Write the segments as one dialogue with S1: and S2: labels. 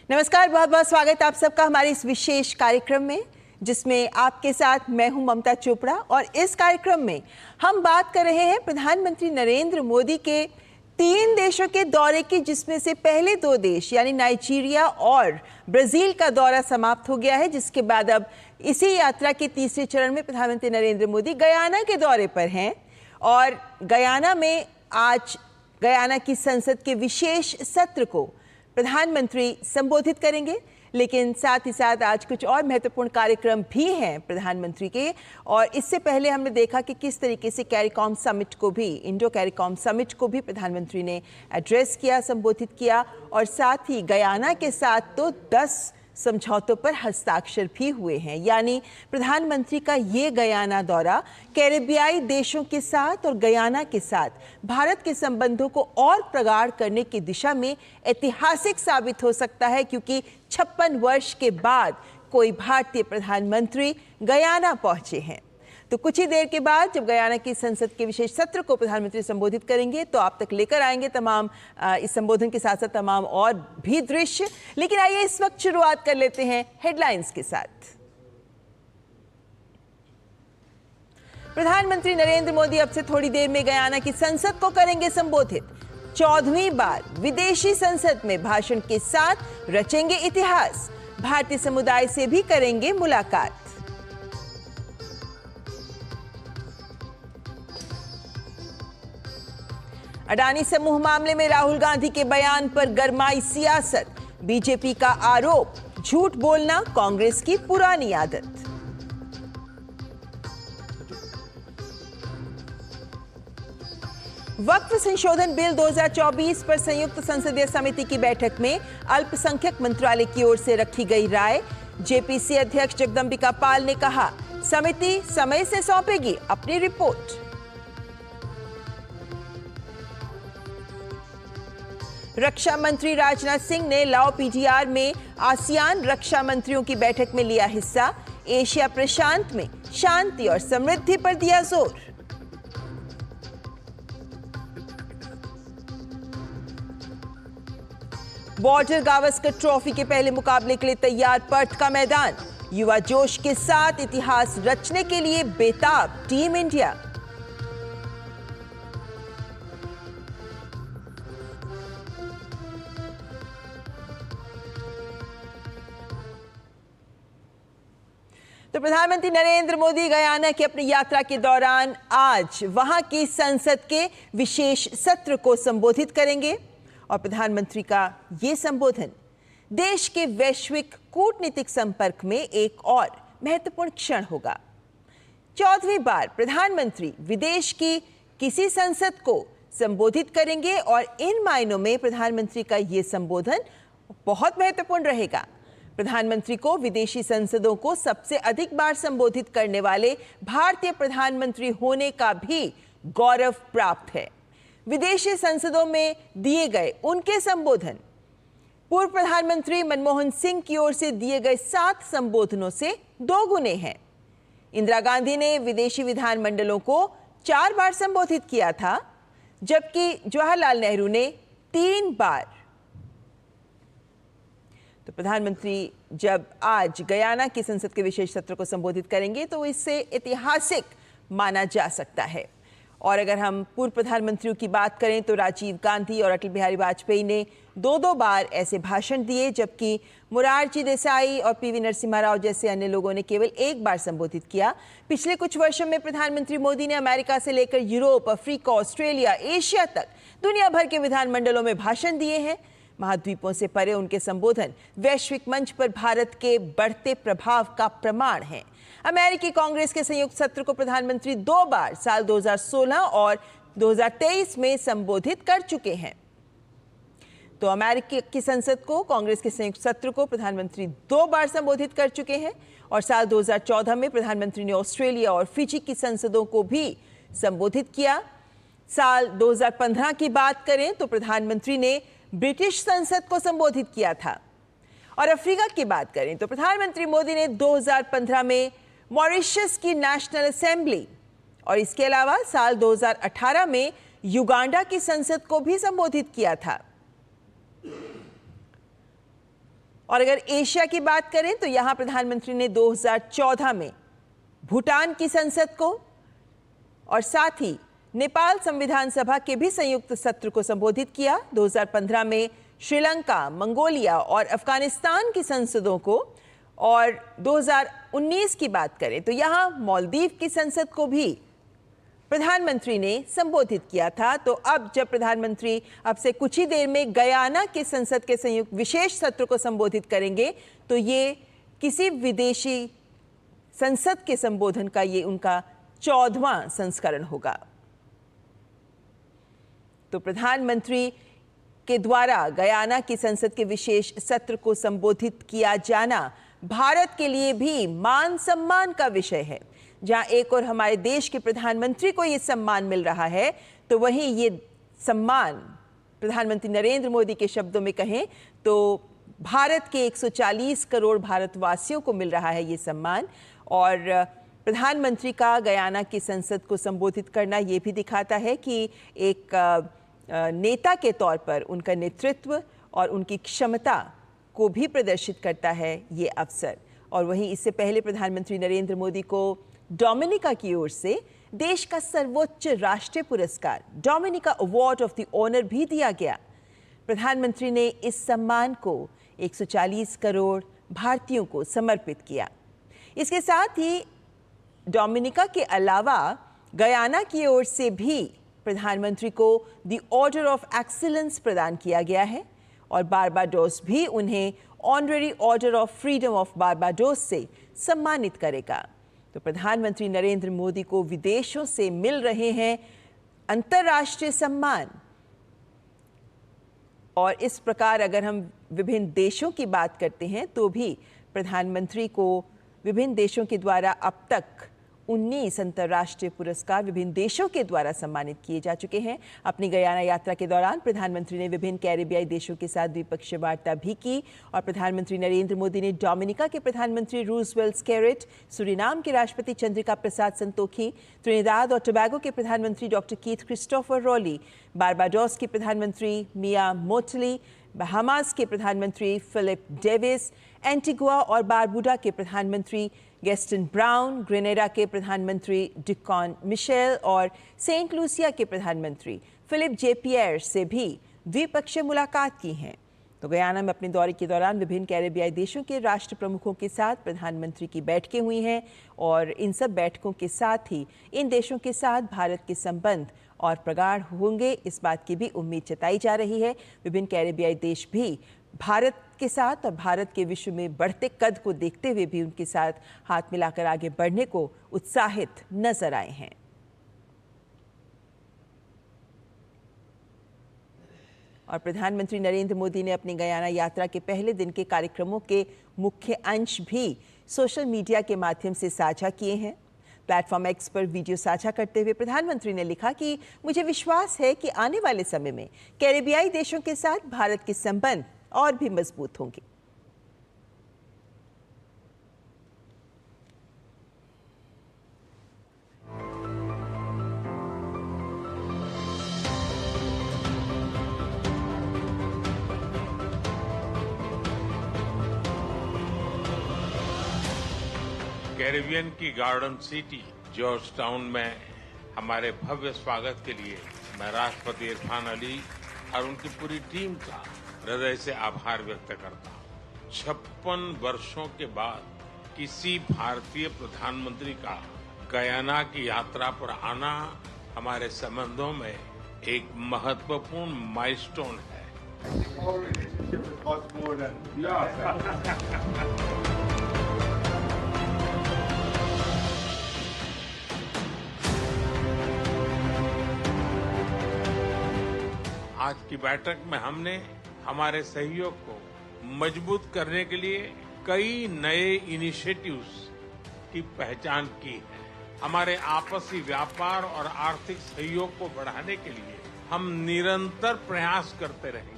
S1: नमस्कार, बहुत बहुत स्वागत आप सबका हमारे इस विशेष कार्यक्रम में, जिसमें आपके साथ मैं हूं ममता चोपड़ा। और इस कार्यक्रम में हम बात कर रहे हैं प्रधानमंत्री नरेंद्र मोदी के 3 देशों के दौरे की, जिसमें से पहले 2 देश यानी नाइजीरिया और ब्राजील का दौरा समाप्त हो गया है, जिसके बाद अब इसी यात्रा के तीसरे चरण में प्रधानमंत्री नरेंद्र मोदी गयाना के दौरे पर हैं। और गयाना में आज गयाना की संसद के विशेष सत्र को प्रधानमंत्री संबोधित करेंगे, लेकिन साथ ही साथ आज कुछ और महत्वपूर्ण कार्यक्रम भी हैं प्रधानमंत्री के। और इससे पहले हमने देखा कि किस तरीके से कैरिकॉम समिट को भी, इंडो कैरिकॉम समिट को भी प्रधानमंत्री ने एड्रेस किया, संबोधित किया। और साथ ही गयाना के साथ तो 10 समझौतों पर हस्ताक्षर भी हुए हैं। यानी प्रधानमंत्री का ये गयाना दौरा कैरेबियाई देशों के साथ और गयाना के साथ भारत के संबंधों को और प्रगाढ़ करने की दिशा में ऐतिहासिक साबित हो सकता है, क्योंकि 56 वर्ष के बाद कोई भारतीय प्रधानमंत्री गयाना पहुंचे हैं। तो कुछ ही देर के बाद जब गयाना की संसद के विशेष सत्र को प्रधानमंत्री संबोधित करेंगे तो आप तक लेकर आएंगे तमाम इस संबोधन के साथ साथ तमाम और भी दृश्य। लेकिन आइए इस वक्त शुरुआत कर लेते हैं हेडलाइंस के साथ। प्रधानमंत्री नरेंद्र मोदी अब से थोड़ी देर में गयाना की संसद को करेंगे संबोधित। 14वीं बार विदेशी संसद में भाषण के साथ रचेंगे इतिहास। भारतीय समुदाय से भी करेंगे मुलाकात। अडानी समूह मामले में राहुल गांधी के बयान पर गरमाई सियासत। बीजेपी का आरोप, झूठ बोलना कांग्रेस की पुरानी आदत। वक्फ संशोधन बिल 2024 पर संयुक्त संसदीय समिति की बैठक में अल्पसंख्यक मंत्रालय की ओर से रखी गई राय। जेपीसी अध्यक्ष जगदंबिका पाल ने कहा, समिति समय से सौंपेगी अपनी रिपोर्ट। रक्षा मंत्री राजनाथ सिंह ने लाओ पीडीआर में आसियान रक्षा मंत्रियों की बैठक में लिया हिस्सा। एशिया प्रशांत में शांति और समृद्धि पर दिया जोर। बॉर्डर गावस्कर ट्रॉफी के पहले मुकाबले के लिए तैयार पर्थ का मैदान। युवा जोश के साथ इतिहास रचने के लिए बेताब टीम इंडिया। तो प्रधानमंत्री नरेंद्र मोदी गयाना की अपनी यात्रा के दौरान आज वहां की संसद के विशेष सत्र को संबोधित करेंगे। और प्रधानमंत्री का ये संबोधन देश के वैश्विक कूटनीतिक संपर्क में एक और महत्वपूर्ण क्षण होगा। 14वीं बार प्रधानमंत्री विदेश की किसी संसद को संबोधित करेंगे और इन मायनों में प्रधानमंत्री का ये संबोधन बहुत महत्वपूर्ण रहेगा। प्रधानमंत्री को विदेशी संसदों को सबसे अधिक बार संबोधित करने वाले भारतीय प्रधानमंत्री होने का भी गौरव प्राप्त है। विदेशी संसदों में दिए गए उनके संबोधन पूर्व प्रधानमंत्री मनमोहन सिंह की ओर से दिए गए 7 संबोधनों से 2 गुने हैं। इंदिरा गांधी ने विदेशी विधानमंडलों को 4 बार संबोधित किया था, जबकि जवाहरलाल नेहरू ने 3 बार। तो प्रधानमंत्री जब आज गयाना की संसद के विशेष सत्र को संबोधित करेंगे तो इससे ऐतिहासिक माना जा सकता है। और अगर हम पूर्व प्रधानमंत्रियों की बात करें तो राजीव गांधी और अटल बिहारी वाजपेयी ने 2-2 बार ऐसे भाषण दिए, जबकि मोरारजी देसाई और पीवी नरसिम्हा राव जैसे अन्य लोगों ने केवल 1 बार संबोधित किया। पिछले कुछ वर्षों में प्रधानमंत्री मोदी ने अमेरिका से लेकर यूरोप, अफ्रीका, ऑस्ट्रेलिया, एशिया तक दुनिया भर के विधानमंडलों में भाषण दिए हैं। महाद्वीपों से परे उनके संबोधन वैश्विक मंच पर भारत के बढ़ते प्रभाव का प्रमाण है। अमेरिकी कांग्रेस के संयुक्त सत्र को प्रधानमंत्री 2 बार साल 2016 और 2023 में संबोधित कर चुके हैं। तो अमेरिकी की संसद को, कांग्रेस के संयुक्त सत्र को प्रधानमंत्री 2 बार संबोधित कर चुके हैं। और साल 2014 में प्रधानमंत्री ने ऑस्ट्रेलिया और फिजी की संसदों को भी संबोधित किया। साल 2015 की बात करें तो प्रधानमंत्री ने ब्रिटिश संसद को संबोधित किया था। और अफ्रीका की बात करें तो प्रधानमंत्री मोदी ने 2015 में मॉरिशस की नेशनल असेंबली और इसके अलावा साल 2018 में युगांडा की संसद को भी संबोधित किया था। और अगर एशिया की बात करें तो यहां प्रधानमंत्री ने 2014 में भूटान की संसद को और साथ ही नेपाल संविधान सभा के भी संयुक्त सत्र को संबोधित किया। 2015 में श्रीलंका, मंगोलिया और अफगानिस्तान की संसदों को, और 2019 की बात करें तो यहां मालदीव की संसद को भी प्रधानमंत्री ने संबोधित किया था। तो अब जब प्रधानमंत्री अब से कुछ ही देर में गयाना की संसद के संयुक्त विशेष सत्र को संबोधित करेंगे तो ये किसी विदेशी संसद के संबोधन का ये उनका 14वां संस्करण होगा। तो प्रधानमंत्री के द्वारा गयाना की संसद के विशेष सत्र को संबोधित किया जाना भारत के लिए भी मान सम्मान का विषय है। जहां एक और हमारे देश के प्रधानमंत्री को यह सम्मान मिल रहा है, तो वहीं ये सम्मान प्रधानमंत्री नरेंद्र मोदी के शब्दों में कहें तो भारत के 140 करोड़ भारतवासियों को मिल रहा है ये सम्मान। और प्रधानमंत्री का गयाना की संसद को संबोधित करना ये भी दिखाता है कि एक नेता के तौर पर उनका नेतृत्व और उनकी क्षमता को भी प्रदर्शित करता है ये अवसर। और वहीं इससे पहले प्रधानमंत्री नरेंद्र मोदी को डोमिनिका की ओर से देश का सर्वोच्च राष्ट्रीय पुरस्कार Dominica award of the honour भी दिया गया। प्रधानमंत्री ने इस सम्मान को 140 करोड़ भारतीयों को समर्पित किया। इसके साथ ही डोमिनिका के अलावा गयाना की ओर से भी प्रधानमंत्री को द ऑर्डर ऑफ एक्सीलेंस प्रदान किया गया है और बारबाडोस भी उन्हें honorary order of freedom of Barbados से सम्मानित करेगा। तो प्रधानमंत्री नरेंद्र मोदी को विदेशों से मिल रहे हैं अंतर्राष्ट्रीय सम्मान। और इस प्रकार अगर हम विभिन्न देशों की बात करते हैं तो भी प्रधानमंत्री को विभिन्न देशों के द्वारा अब तक 19 अंतर्राष्ट्रीय पुरस्कार विभिन्न देशों के द्वारा सम्मानित किए जा चुके हैं। अपनी गयाना यात्रा के दौरान प्रधानमंत्री ने विभिन्न कैरेबियाई देशों के साथ द्विपक्षीय वार्ता भी की और प्रधानमंत्री नरेंद्र मोदी ने डोमिनिका के प्रधानमंत्री रूजवेल्ट स्केरेट, सुरीनाम के राष्ट्रपति चंद्रिका प्रसाद संतोखी, त्रिनिदाद और टोबैगो के प्रधानमंत्री doctor Keith Christopher really, Barbados के प्रधानमंत्री मिया मोटली, बहामास के प्रधानमंत्री फिलिप डेविस, एंटीगुआ और बारबुडा के प्रधानमंत्री गेस्टन ब्राउन, ग्रेनेडा के प्रधानमंत्री डिकॉन मिशेल और सेंट लूसिया के प्रधानमंत्री फिलिप जे पियर से भी द्विपक्षीय मुलाकात की हैं। तो गयाना में अपने दौरे के दौरान विभिन्न कैरेबियाई देशों के राष्ट्र प्रमुखों के साथ प्रधानमंत्री की बैठकें हुई हैं और इन सब बैठकों के साथ ही इन देशों के साथ भारत के संबंध और प्रगाढ़ होंगे, इस बात की भी उम्मीद जताई जा रही है। विभिन्न कैरेबियाई देश भी भारत के साथ और भारत के विश्व में बढ़ते कद को देखते हुए भी उनके साथ हाथ मिलाकर आगे बढ़ने को उत्साहित नजर आए हैं। और प्रधानमंत्री नरेंद्र मोदी ने अपनी गयाना यात्रा के पहले दिन के कार्यक्रमों के मुख्य अंश भी सोशल मीडिया के माध्यम से साझा किए हैं। प्लेटफॉर्म एक्स पर वीडियो साझा करते हुए प्रधानमंत्री ने लिखा कि मुझे विश्वास है कि आने वाले समय में कैरेबियाई देशों के साथ भारत के संबंध और भी मजबूत होंगे।
S2: कैरेबियन की गार्डन सिटी जॉर्ज टाउन में हमारे भव्य स्वागत के लिए मैं राष्ट्रपति इरफान अली और उनकी पूरी टीम का हृदय से आभार व्यक्त करता हूं। 56 वर्षों के बाद किसी भारतीय प्रधानमंत्री का गयाना की यात्रा पर आना हमारे संबंधों में एक महत्वपूर्ण माइलस्टोन है। आज की बैठक में हमने हमारे सहयोग को मजबूत करने के लिए कई नए इनिशिएटिव्स की पहचान की है। हमारे आपसी व्यापार और आर्थिक सहयोग को बढ़ाने के लिए हम निरंतर प्रयास करते रहेंगे।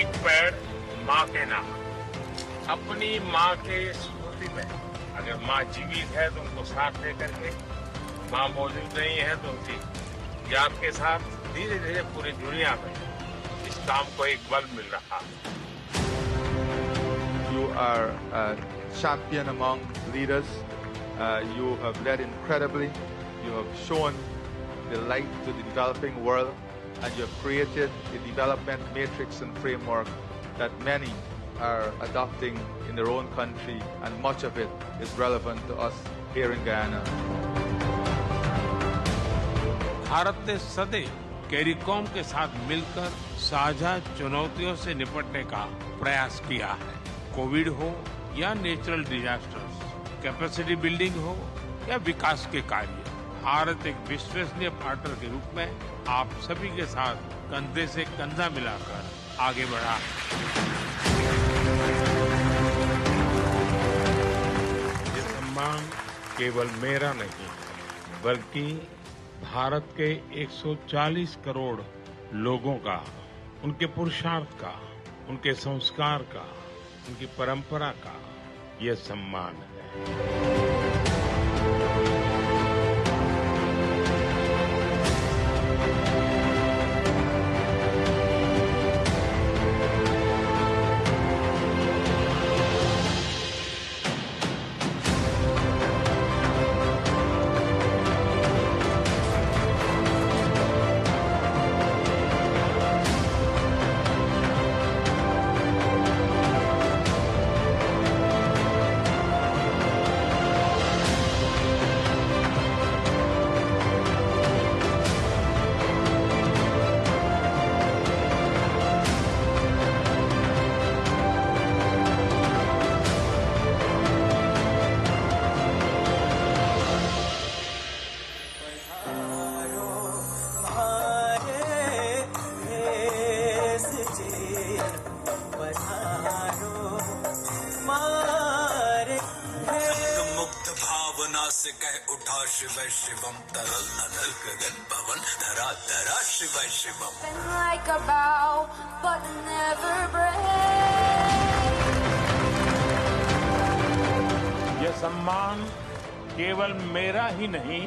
S2: एक पेड़ मां के नाम, अपनी मां के स्मृति में अगर मां जीवित है तो उनको साथ लेकर के, मां मौजूद नहीं है तो उनकी विज्ञान के साथ धीरे धीरे पूरी दुनिया में इस काम को एक बल मिल रहा है।
S3: You are a champion among leaders. You have led incredibly. You have shown the light to the developing world, and you have created a development matrix and framework that many are adopting in their own country, and much of it is relevant to us here in Guyana.
S2: Bharat ने सदैव CARICOM के साथ मिलकर साझा चुनौतियों से निपटने का प्रयास किया है। कोविड हो या नेचुरल डिजास्टर्स, कैपेसिटी बिल्डिंग हो या विकास के कार्य, भारत एक विश्वसनीय पार्टनर के रूप में आप सभी के साथ कंधे से कंधा मिलाकर आगे बढ़ा है। ये सम्मान केवल मेरा नहीं, बल्कि भारत के 140 करोड़ लोगों का, उनके पुरुषार्थ का, उनके संस्कार का, उनकी परंपरा का यह सम्मान है।
S4: से कह उठा शिव शिवम तरल नल गगन पवन धरा धरा Shiv Shivam
S5: like a bow but never break.
S2: यह सम्मान केवल मेरा ही नहीं,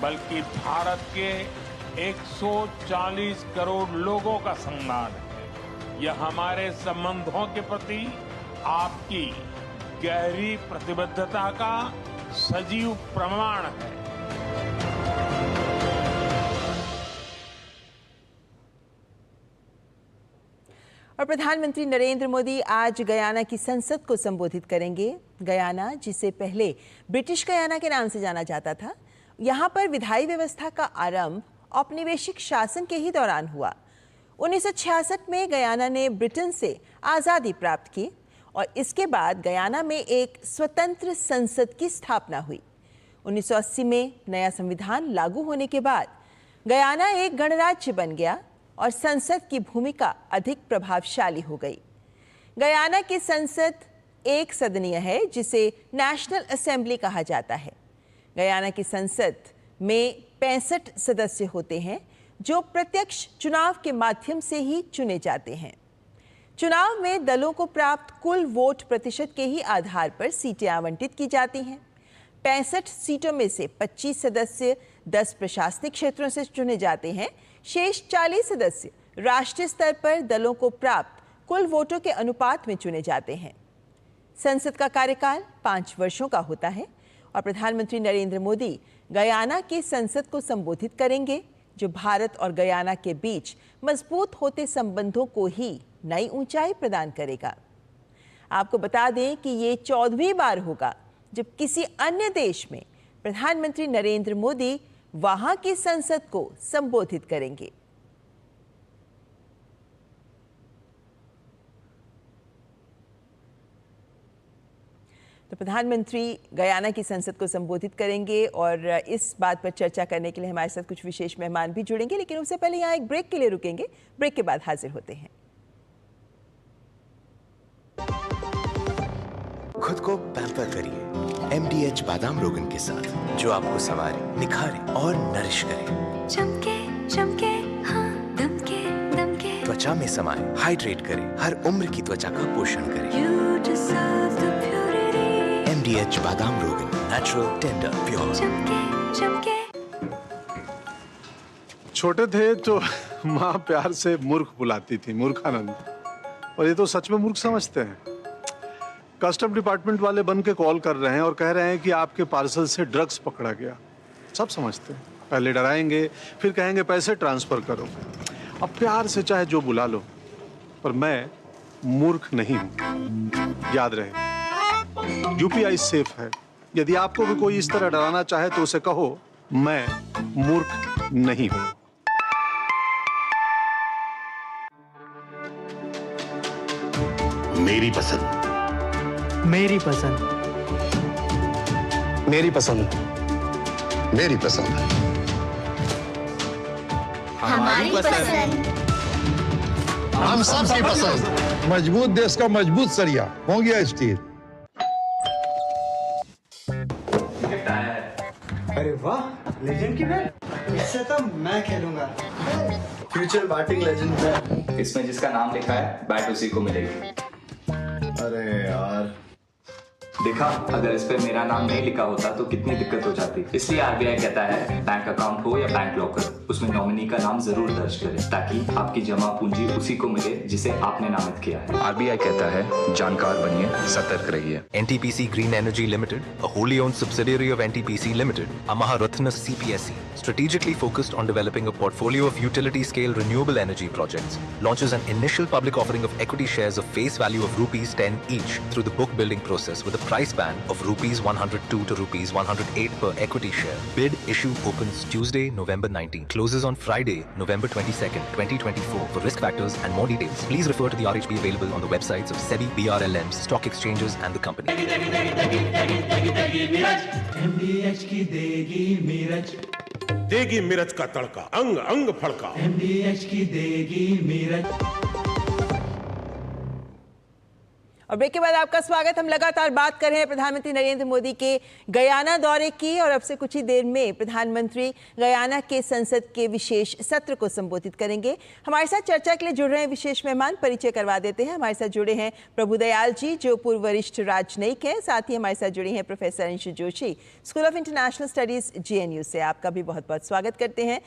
S2: बल्कि भारत के 140 करोड़ लोगों का सम्मान है। यह हमारे संबंधों के प्रति आपकी गहरी प्रतिबद्धता का सजीव प्रमाण है।
S1: और प्रधानमंत्री नरेंद्र मोदी आज गयाना की संसद को संबोधित करेंगे। गयाना, जिसे पहले ब्रिटिश गयाना के नाम से जाना जाता था, यहाँ पर विधायी व्यवस्था का आरंभ औपनिवेशिक शासन के ही दौरान हुआ। 1966 में गयाना ने ब्रिटेन से आज़ादी प्राप्त की और इसके बाद गयाना में एक स्वतंत्र संसद की स्थापना हुई। 1980 में नया संविधान लागू होने के बाद गयाना एक गणराज्य बन गया और संसद की भूमिका अधिक प्रभावशाली हो गई। गयाना की संसद एक सदनीय है, जिसे नेशनल असेंबली कहा जाता है। गयाना की संसद में 65 सदस्य होते हैं, जो प्रत्यक्ष चुनाव के माध्यम से ही चुने जाते हैं। चुनाव में दलों को प्राप्त कुल वोट प्रतिशत के ही आधार पर सीटें आवंटित की जाती हैं। 65 सीटों में से 25 सदस्य 10 प्रशासनिक क्षेत्रों से चुने जाते हैं। शेष 40 सदस्य राष्ट्रीय स्तर पर दलों को प्राप्त कुल वोटों के अनुपात में चुने जाते हैं। संसद का कार्यकाल 5 वर्षों का होता है और प्रधानमंत्री नरेंद्र मोदी गयाना की संसद को संबोधित करेंगे, जो भारत और गयाना के बीच मजबूत होते संबंधों को ही नई ऊंचाई प्रदान करेगा। आपको बता दें कि ये 14वीं बार होगा जब किसी अन्य देश में प्रधानमंत्री नरेंद्र मोदी वहां की संसद को संबोधित करेंगे। तो प्रधानमंत्री गयाना की संसद को संबोधित करेंगे और इस बात पर चर्चा करने के लिए हमारे साथ कुछ विशेष मेहमान भी जुड़ेंगे, लेकिन उससे पहले यहाँ एक ब्रेक के लिए रुकेंगे। ब्रेक के बाद हाजिर होते हैं।
S6: खुद को पैम्पर करिए MDH बादाम रोगन के साथ, जो आपको संवारे, निखारे और नरिश करे।
S5: चमके चमके हाँ, दमके दमके,
S6: त्वचा में समाए, हाइड्रेट करे, हर उम्र की त्वचा का पोषण करे।
S5: You deserve the purity.
S6: MDH बादाम रोगन, नेचुरल, टेंडर, प्योर।
S5: चमके चमके,
S7: छोटे थे तो माँ प्यार से मूर्ख बुलाती थी, मूर्खानंद। और ये तो सच में मूर्ख समझते हैं। कस्टम डिपार्टमेंट वाले बन के कॉल कर रहे हैं और कह रहे हैं कि आपके पार्सल से ड्रग्स पकड़ा गया। सब समझते हैं। पहले डराएंगे, फिर कहेंगे पैसे ट्रांसफर करो। अब प्यार से चाहे जो बुला लो, पर मैं मूर्ख नहीं हूं। याद रहे, यूपीआई सेफ है। यदि आपको भी कोई इस तरह डराना चाहे तो उसे कहो, मैं मूर्ख नहीं हूं।
S8: मेरी पसंद,
S9: मेरी पसंद,
S8: मेरी पसंद, मेरी पसंद,
S5: हमारी पसंद।
S8: हम सबकी पसंद। मजबूत देश का मजबूत सरिया हो गया स्टील।
S9: अरे वाह, लेजेंड की बैट। इससे तो मैं खेलूंगा। Future batting legend bat.
S10: इसमें जिसका नाम लिखा है बैट उसी को मिलेगी।
S8: अरे यार,
S10: देखा, अगर इस पे मेरा नाम नहीं लिखा होता तो कितनी दिक्कत हो जाती। इसलिए आरबीआई कहता है बैंक अकाउंट हो या बैंक लॉकर, उसमें नॉमिनी का नाम जरूर दर्ज करें ताकि आपकी जमा पूंजी उसी को मिले जिसे आपने नामित किया है।
S11: आरबीआई कहता है जानकार बनिए, सतर्क रहिए। NTPC Green Energy Limited, a wholly owned subsidiary of NTPC Limited, a Maharatna CPSE, strategically focused on developing a portfolio of utility-scale renewable energy projects, launches an initial public offering of equity shares of face value of ₹10 each through the book building process with a price band of ₹102 to ₹108 per equity share. Bid issue opens Tuesday, November 19th. Closes on Friday, November 22nd, 2024. For risk factors and more details, please refer to the RHB available on the websites of SEBI, BRLMs, stock exchanges and the company.
S9: MDH की देगी मीरज,
S8: देगी मिर्च का तड़का, अंग अंग फड़का।
S9: MDH की देगी मीरज।
S1: और ब्रेक के बाद आपका स्वागत। हम लगातार बात कर रहे हैं प्रधानमंत्री नरेंद्र मोदी के गयाना दौरे की, और अब से कुछ ही देर में प्रधानमंत्री गयाना के संसद के विशेष सत्र को संबोधित करेंगे। हमारे साथ चर्चा के लिए जुड़ रहे हैं विशेष मेहमान, परिचय करवा देते हैं। हमारे साथ जुड़े हैं प्रभुदयाल जी, जो पूर्व वरिष्ठ राजनयिक हैं। साथ ही हमारे साथ जुड़ी हैं professor Anshu Joshi, school of international studies GNU से। आपका भी बहुत बहुत स्वागत करते हैं।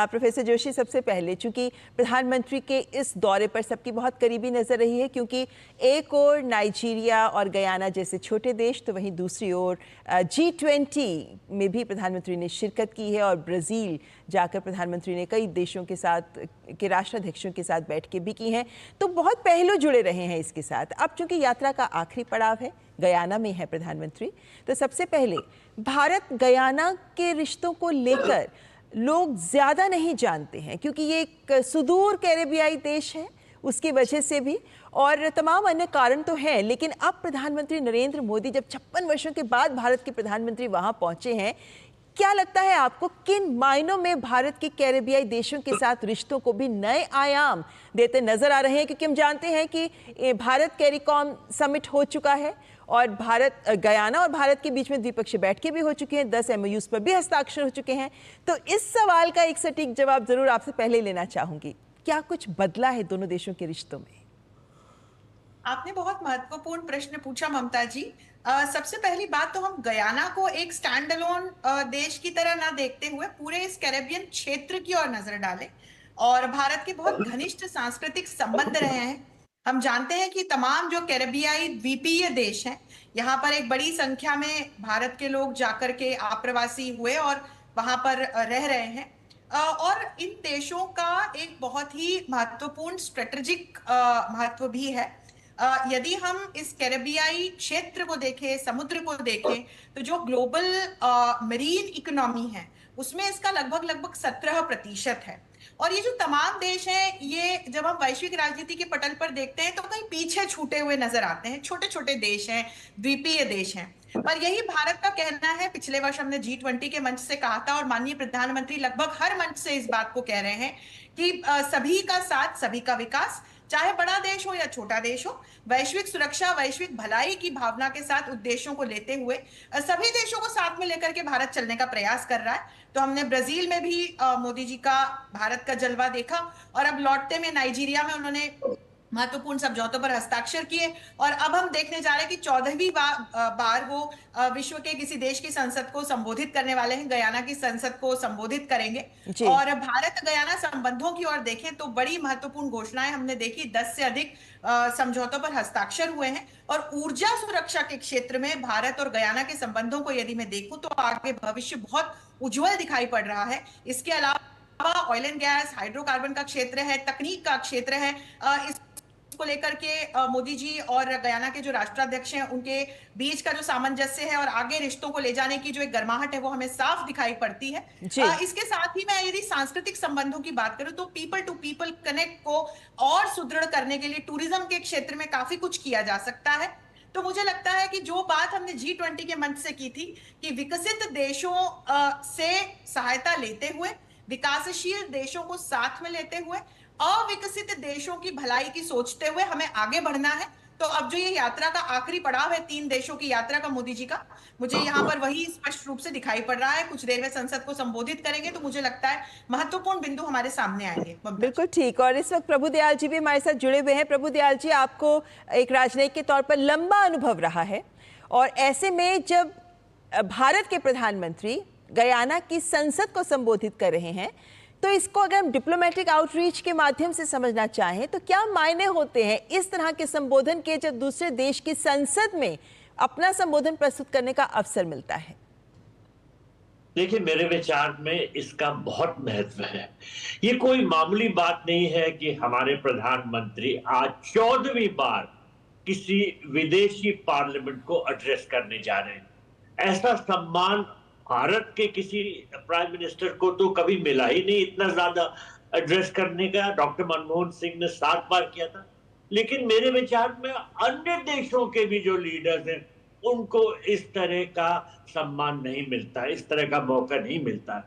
S1: प्रोफेसर जोशी, सबसे पहले, चूंकि प्रधानमंत्री के इस दौरे पर सबकी बहुत करीबी नजर रही है, क्योंकि एक और नाइजीरिया और गयाना जैसे छोटे देश, तो वहीं दूसरी ओर G20 में भी प्रधानमंत्री ने शिरकत की है, और ब्राज़ील जाकर प्रधानमंत्री ने कई देशों के साथ के राष्ट्राध्यक्षों के साथ बैठकें भी की हैं। तो बहुत पहलू जुड़े रहे हैं इसके साथ। अब चूंकि यात्रा का आखिरी पड़ाव है, गयाना में है प्रधानमंत्री, तो सबसे पहले भारत गयाना के रिश्तों को लेकर लोग ज़्यादा नहीं जानते हैं, क्योंकि ये एक सुदूर कैरेबियाई देश है, उसकी वजह से भी, और तमाम अन्य कारण तो हैं। लेकिन अब प्रधानमंत्री नरेंद्र मोदी जब 56 वर्षों के बाद भारत के प्रधानमंत्री वहां पहुंचे हैं, क्या लगता है आपको, किन मायनों में भारत के कैरेबियाई देशों के साथ रिश्तों को भी नए आयाम देते नजर आ रहे हैं? क्योंकि हम जानते हैं कि भारत कैरिकॉम समिट हो चुका है, और गयाना और भारत के बीच में द्विपक्षीय बैठकें भी हो चुकी हैं, 10 MOUs पर भी हस्ताक्षर हो चुके हैं। तो इस सवाल का एक सटीक जवाब जरूर आपसे पहले लेना चाहूंगी, क्या कुछ बदला है दोनों देशों के रिश्तों में?
S12: आपने बहुत महत्वपूर्ण प्रश्न पूछा ममता जी। सबसे पहली बात तो हम गयाना को एक स्टैंड अलोन देश की तरह ना देखते हुए पूरे इस कैरेबियन क्षेत्र की ओर नजर डालें, और भारत के बहुत घनिष्ठ सांस्कृतिक संबंध रहे हैं। हम जानते हैं कि तमाम जो कैरेबियाई द्वीपीय देश हैं, यहाँ पर एक बड़ी संख्या में भारत के लोग जाकर के आप्रवासी हुए और वहां पर रह रहे हैं, और इन देशों का एक बहुत ही महत्वपूर्ण स्ट्रेटेजिक महत्व भी है। यदि हम इस कैरेबियाई क्षेत्र को देखें, समुद्र को देखें, तो जो ग्लोबल मरीन इकोनॉमी है उसमें इसका लगभग 17% है। और ये जो तमाम देश हैं, ये जब हम वैश्विक राजनीति के पटल पर देखते हैं तो कहीं पीछे छूटे हुए नजर आते हैं। छोटे छोटे देश हैं, द्वीपीय देश हैं, पर यही भारत का कहना है। पिछले वर्ष हमने G20 के मंच से कहा था, और माननीय प्रधानमंत्री लगभग हर मंच से इस बात को कह रहे हैं कि सभी का साथ, सभी का विकास, चाहे बड़ा देश हो या छोटा देश हो, वैश्विक सुरक्षा, वैश्विक भलाई की भावना के साथ उद्देश्यों को लेते हुए सभी देशों को साथ में लेकर के भारत चलने का प्रयास कर रहा है। तो हमने ब्राजील में भी मोदी जी का भारत का जलवा देखा, और अब लौटते में नाइजीरिया में उन्होंने महत्वपूर्ण समझौतों पर हस्ताक्षर किए और अब हम देखने जा रहे हैं कि 14वीं बार वो विश्व के किसी देश की संसद को संबोधित करने वाले हैं, गयाना की संसद को संबोधित करेंगे। और भारत गयाना संबंधों की ओर देखें तो बड़ी महत्वपूर्ण घोषणाएं हमने देखी, 10 से अधिक समझौतों पर हस्ताक्षर हुए हैं। और ऊर्जा सुरक्षा के क्षेत्र में भारत और गयाना के संबंधों को यदि मैं देखूं तो आगे भविष्य बहुत उज्जवल दिखाई पड़ रहा है। इसके अलावा ऑयल एंड गैस, हाइड्रोकार्बन का क्षेत्र है, तकनीक का क्षेत्र है, इसको लेकर के मोदी जी और गयाना के जो राष्ट्राध्यक्ष हैं उनके बीच का जो सामंजस्य है और आगे रिश्तों को ले जाने की जो एक गर्माहट है वो हमें साफ दिखाई पड़ती है। इसके साथ ही मैं यदि सांस्कृतिक संबंधों की बात करूं तो पीपल टू पीपल कनेक्ट को और सुदृढ़ करने के लिए टूरिज्म के क्षेत्र में काफी कुछ किया जा सकता है। तो मुझे लगता है कि जो बात हमने G20 के मंच से की थी कि विकसित देशों से सहायता लेते हुए, विकासशील देशों को साथ में लेते हुए, अविकसित देशों की भलाई की सोचते हुए हमें आगे बढ़ना है। तो अब जो ये यात्रा का आखिरी पड़ाव है 3 देशों की यात्रा का मोदी जी का, मुझे यहाँ पर वही स्पष्ट रूप से दिखाई पड़ रहा है। कुछ देर में संसद को संबोधित करेंगे तो मुझे लगता है महत्वपूर्ण बिंदु हमारे सामने आएंगे।
S1: बिल्कुल ठीक। और इस वक्त प्रभु दयाल जी भी हमारे साथ जुड़े हुए हैं। प्रभु दयाल जी, आपको एक राजनयिक के तौर पर लंबा अनुभव रहा है और ऐसे में जब भारत के प्रधानमंत्री गयाना की संसद को संबोधित कर रहे हैं तो इसको अगर हम डिप्लोमेटिक आउटरीच के माध्यम से समझना चाहें तो क्या मायने होते हैं इस तरह के संबोधन के जब दूसरे देश की संसद में अपना संबोधन प्रस्तुत करने का अवसर मिलता है?
S13: देखिए, मेरे विचार में इसका बहुत महत्व है। ये कोई मामूली बात नहीं है कि हमारे प्रधानमंत्री आज 14वीं बार किसी विदेशी पार्लियामेंट को एड्रेस करने जा रहे हैं। ऐसा सम्मान भारत के किसी प्राइम मिनिस्टर को तो कभी मिला ही नहीं, इतना ज्यादा एड्रेस करने का। डॉक्टर मनमोहन सिंह ने 7 बार किया था। लेकिन मेरे विचार में अन्य देशों के भी जो लीडर्स हैं उनको इस तरह का सम्मान नहीं मिलता, इस तरह का मौका नहीं मिलता।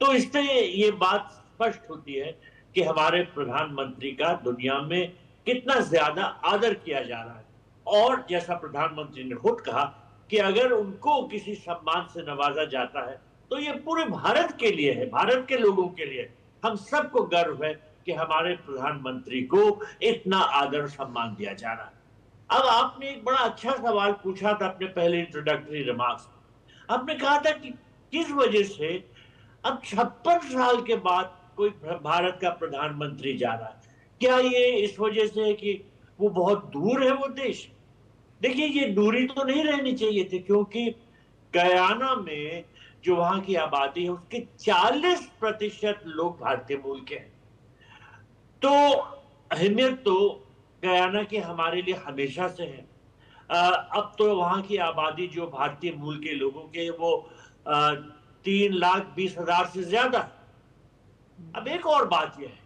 S13: तो इससे ये बात स्पष्ट होती है कि हमारे प्रधानमंत्री का दुनिया में कितना ज्यादा आदर किया जा रहा है। और जैसा प्रधानमंत्री ने खुद कहा कि अगर उनको किसी सम्मान से नवाजा जाता है तो ये पूरे भारत के लिए है, भारत के लोगों के लिए। हम सबको गर्व है कि हमारे प्रधानमंत्री को इतना आदर सम्मान दिया जा रहा है। अब आपने एक बड़ा अच्छा सवाल पूछा था अपने पहले इंट्रोडक्टरी रिमार्क्स। आपने कहा था कि किस वजह से अब 56 साल के बाद कोई भारत का प्रधानमंत्री जा रहा है। क्या ये इस वजह से है कि वो बहुत दूर है वो देश? देखिए, ये दूरी तो नहीं रहनी चाहिए थी, क्योंकि गयाना में जो वहां की आबादी है उसके 40% लोग भारतीय मूल के हैं। तो अहमियत तो गयाना की हमारे लिए हमेशा से है। अब तो वहां की आबादी जो भारतीय मूल के लोगों के वो 3,20,000 से ज्यादा है। अब एक और बात यह है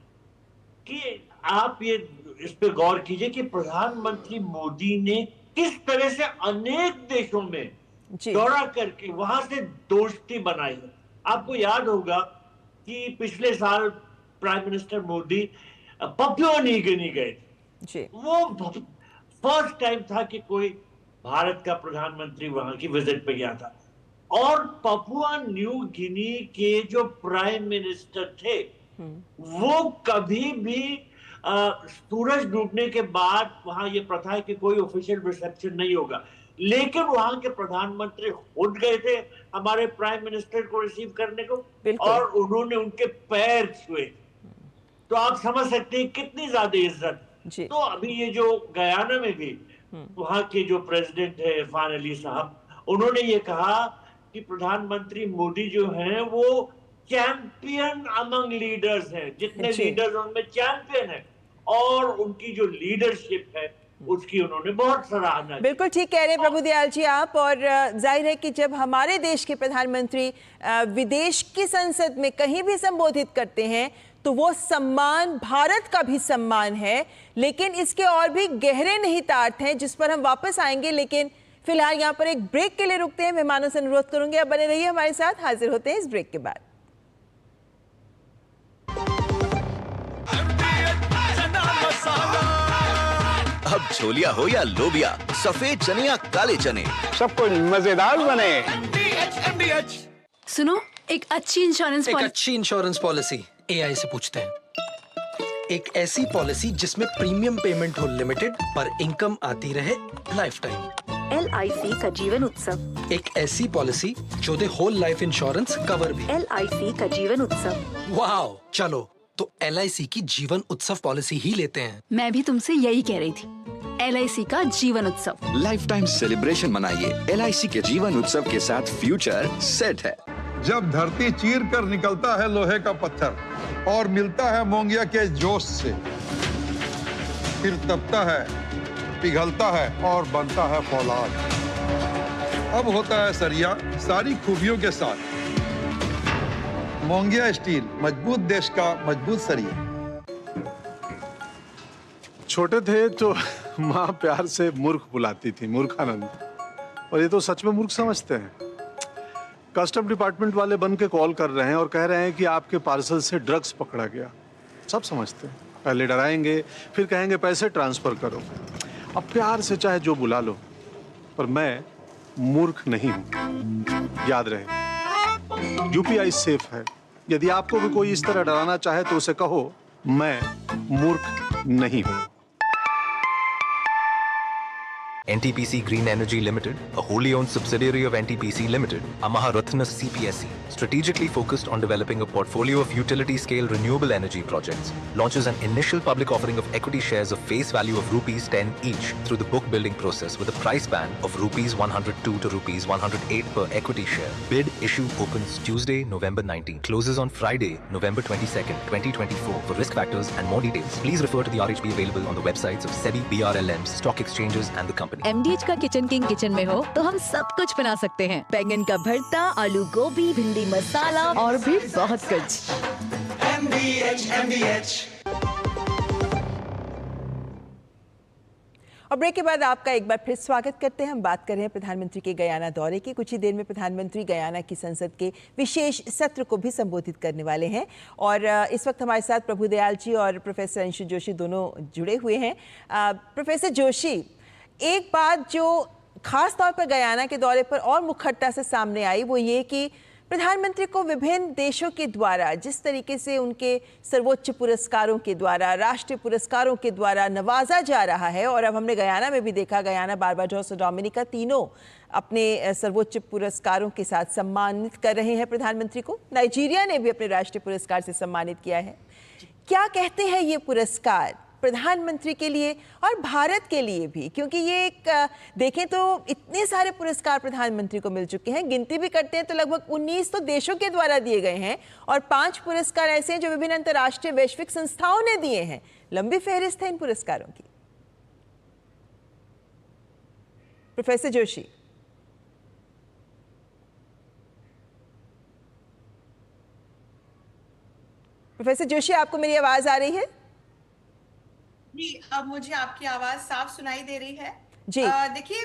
S13: कि आप ये इस पे गौर कीजिए कि प्रधानमंत्री मोदी ने किस तरह से अनेक देशों में दौरा करके वहां से दोस्ती बनाई है। आपको याद होगा कि पिछले साल prime minister Modi Papua New Guinea गए थे। वो फर्स्ट टाइम था कि कोई भारत का प्रधानमंत्री वहां की विजिट पे गया था। और पपुआ न्यू गिनी के जो प्राइम मिनिस्टर थे वो कभी भी सूरज डूबने के बाद वहां ये प्रथा है कि कोई ऑफिशियल रिसेप्शन नहीं होगा, लेकिन वहां के प्रधानमंत्री खुद गए थे हमारे प्राइम मिनिस्टर को रिसीव करने को और उन्होंने उनके पैर छुए। तो आप समझ सकते हैं कितनी ज्यादा इज्जत। तो अभी ये जो गयाना में भी वहां के जो प्रेसिडेंट है इरफान अली साहब, उन्होंने ये कहा कि प्रधानमंत्री मोदी जो हैं वो चैंपियन अमंग लीडर्स हैं, जितने लीडर्स उनमें चैंपियन है और उनकी जो लीडरशिप है उसकी उन्होंने बहुत सराहना।
S1: बिल्कुल ठीक कह रहे हैं प्रभु दयाल जी आप। और जाहिर है कि जब हमारे देश के प्रधानमंत्री विदेश की संसद में कहीं भी संबोधित करते हैं तो वो सम्मान भारत का भी सम्मान है, लेकिन इसके और भी गहरे निहितार्थ हैं जिस पर हम वापस आएंगे। लेकिन फिलहाल यहाँ पर एक ब्रेक के लिए रुकते हैं। मेहमानों से अनुरोध करूंगे अब बने रहिए हमारे साथ, हाजिर होते हैं इस ब्रेक के बाद।
S6: अब छोलिया हो या लोबिया, सफेद चने या काले चने,
S14: सब कुछ मजेदार बने।
S15: सुनो, एक अच्छी इंश्योरेंस
S16: पॉलिसी एआई से पूछते हैं।
S15: एक ऐसी पॉलिसी जिसमें प्रीमियम पेमेंट हो लिमिटेड पर इनकम आती रहे लाइफ टाइम।
S16: LIC का जीवन उत्सव।
S15: एक ऐसी पॉलिसी जो दे होल लाइफ इंश्योरेंस कवर भी।
S16: LIC का जीवन उत्सव।
S15: वाओ, चलो तो LIC की जीवन उत्सव पॉलिसी ही लेते हैं।
S16: मैं भी तुमसे यही कह रही थी, LIC का जीवन उत्सव।
S17: लाइफ टाइम सेलिब्रेशन मनाइए LIC के जीवन उत्सव के साथ, फ्यूचर सेट है।
S8: जब धरती चीर कर निकलता है लोहे का पत्थर और मिलता है मोंगिया के जोश से, फिर तपता है, पिघलता है और बनता है फौलाद। अब होता है सरिया सारी खूबियों के साथ। मोंगिया स्टील, मजबूत देश का मजबूत सरिया।
S7: छोटे थे तो माँ प्यार से मूर्ख बुलाती थी, मूर्खानंद। और ये तो सच में मूर्ख समझते हैं। कस्टम डिपार्टमेंट वाले बन के कॉल कर रहे हैं और कह रहे हैं कि आपके पार्सल से ड्रग्स पकड़ा गया। सब समझते हैं। पहले डराएंगे, फिर कहेंगे पैसे ट्रांसफर करो। अब प्यार से चाहे जो बुला लो, पर मैं मूर्ख नहीं हूं। याद रहे, UPI सेफ है। यदि आपको भी कोई इस तरह डराना चाहे तो उसे कहो, मैं मूर्ख नहीं हूं।
S11: NTPC Green Energy Limited, a wholly owned subsidiary of NTPC Limited, Amaha Ratna CPSE, strategically focused on developing a portfolio of utility-scale renewable energy projects, launches an initial public offering of equity shares of face value of rupees 10 each through the book building process with a price band of rupees 102 to rupees 108 per equity share. Bid issue opens Tuesday, November 19, closes on Friday, November 22nd, 2024. For risk factors and more details, please refer to the RHP available on the websites of SEBI, BRLMs, stock exchanges and the company.
S16: MDH का kitchen king kitchen में हो तो हम सब कुछ बना सकते हैं। बैंगन का भरता, आलू गोभी, भिंडी मसाला और भी बहुत कुछ।
S1: MDH। और ब्रेक के बाद आपका एक बार फिर स्वागत करते हैं। हम बात कर रहे हैं प्रधानमंत्री के गयाना दौरे की। कुछ ही देर में प्रधानमंत्री गयाना की संसद के विशेष सत्र को भी संबोधित करने वाले हैं। और इस वक्त हमारे साथ प्रभुदयाल जी और प्रोफेसर अंशु जोशी दोनों जुड़े हुए हैं। प्रोफेसर जोशी, एक बात जो खास तौर पर गयाना के दौरे पर और मुखरता से सामने आई वो ये कि प्रधानमंत्री को विभिन्न देशों के द्वारा जिस तरीके से उनके सर्वोच्च पुरस्कारों के द्वारा, राष्ट्रीय पुरस्कारों के द्वारा नवाजा जा रहा है। और अब हमने गयाना में भी देखा, गयाना, बारबाडोस और डोमिनिका तीनों अपने सर्वोच्च पुरस्कारों के साथ सम्मानित कर रहे हैं प्रधानमंत्री को। नाइजीरिया ने भी अपने राष्ट्रीय पुरस्कार से सम्मानित किया है। क्या कहते हैं ये पुरस्कार प्रधानमंत्री के लिए और भारत के लिए भी? क्योंकि ये एक देखें तो इतने सारे पुरस्कार प्रधानमंत्री को मिल चुके हैं, गिनती भी करते हैं तो लगभग 19 तो देशों के द्वारा दिए गए हैं और 5 पुरस्कार ऐसे हैं जो विभिन्न अंतर्राष्ट्रीय वैश्विक संस्थाओं ने दिए हैं। लंबी फहरिस्त है इन पुरस्कारों की। प्रोफेसर जोशी। प्रोफेसर जोशी, आपको मेरी आवाज आ रही है?
S12: जी, अब मुझे आपकी आवाज साफ सुनाई दे रही है।
S1: जी।
S12: देखिए,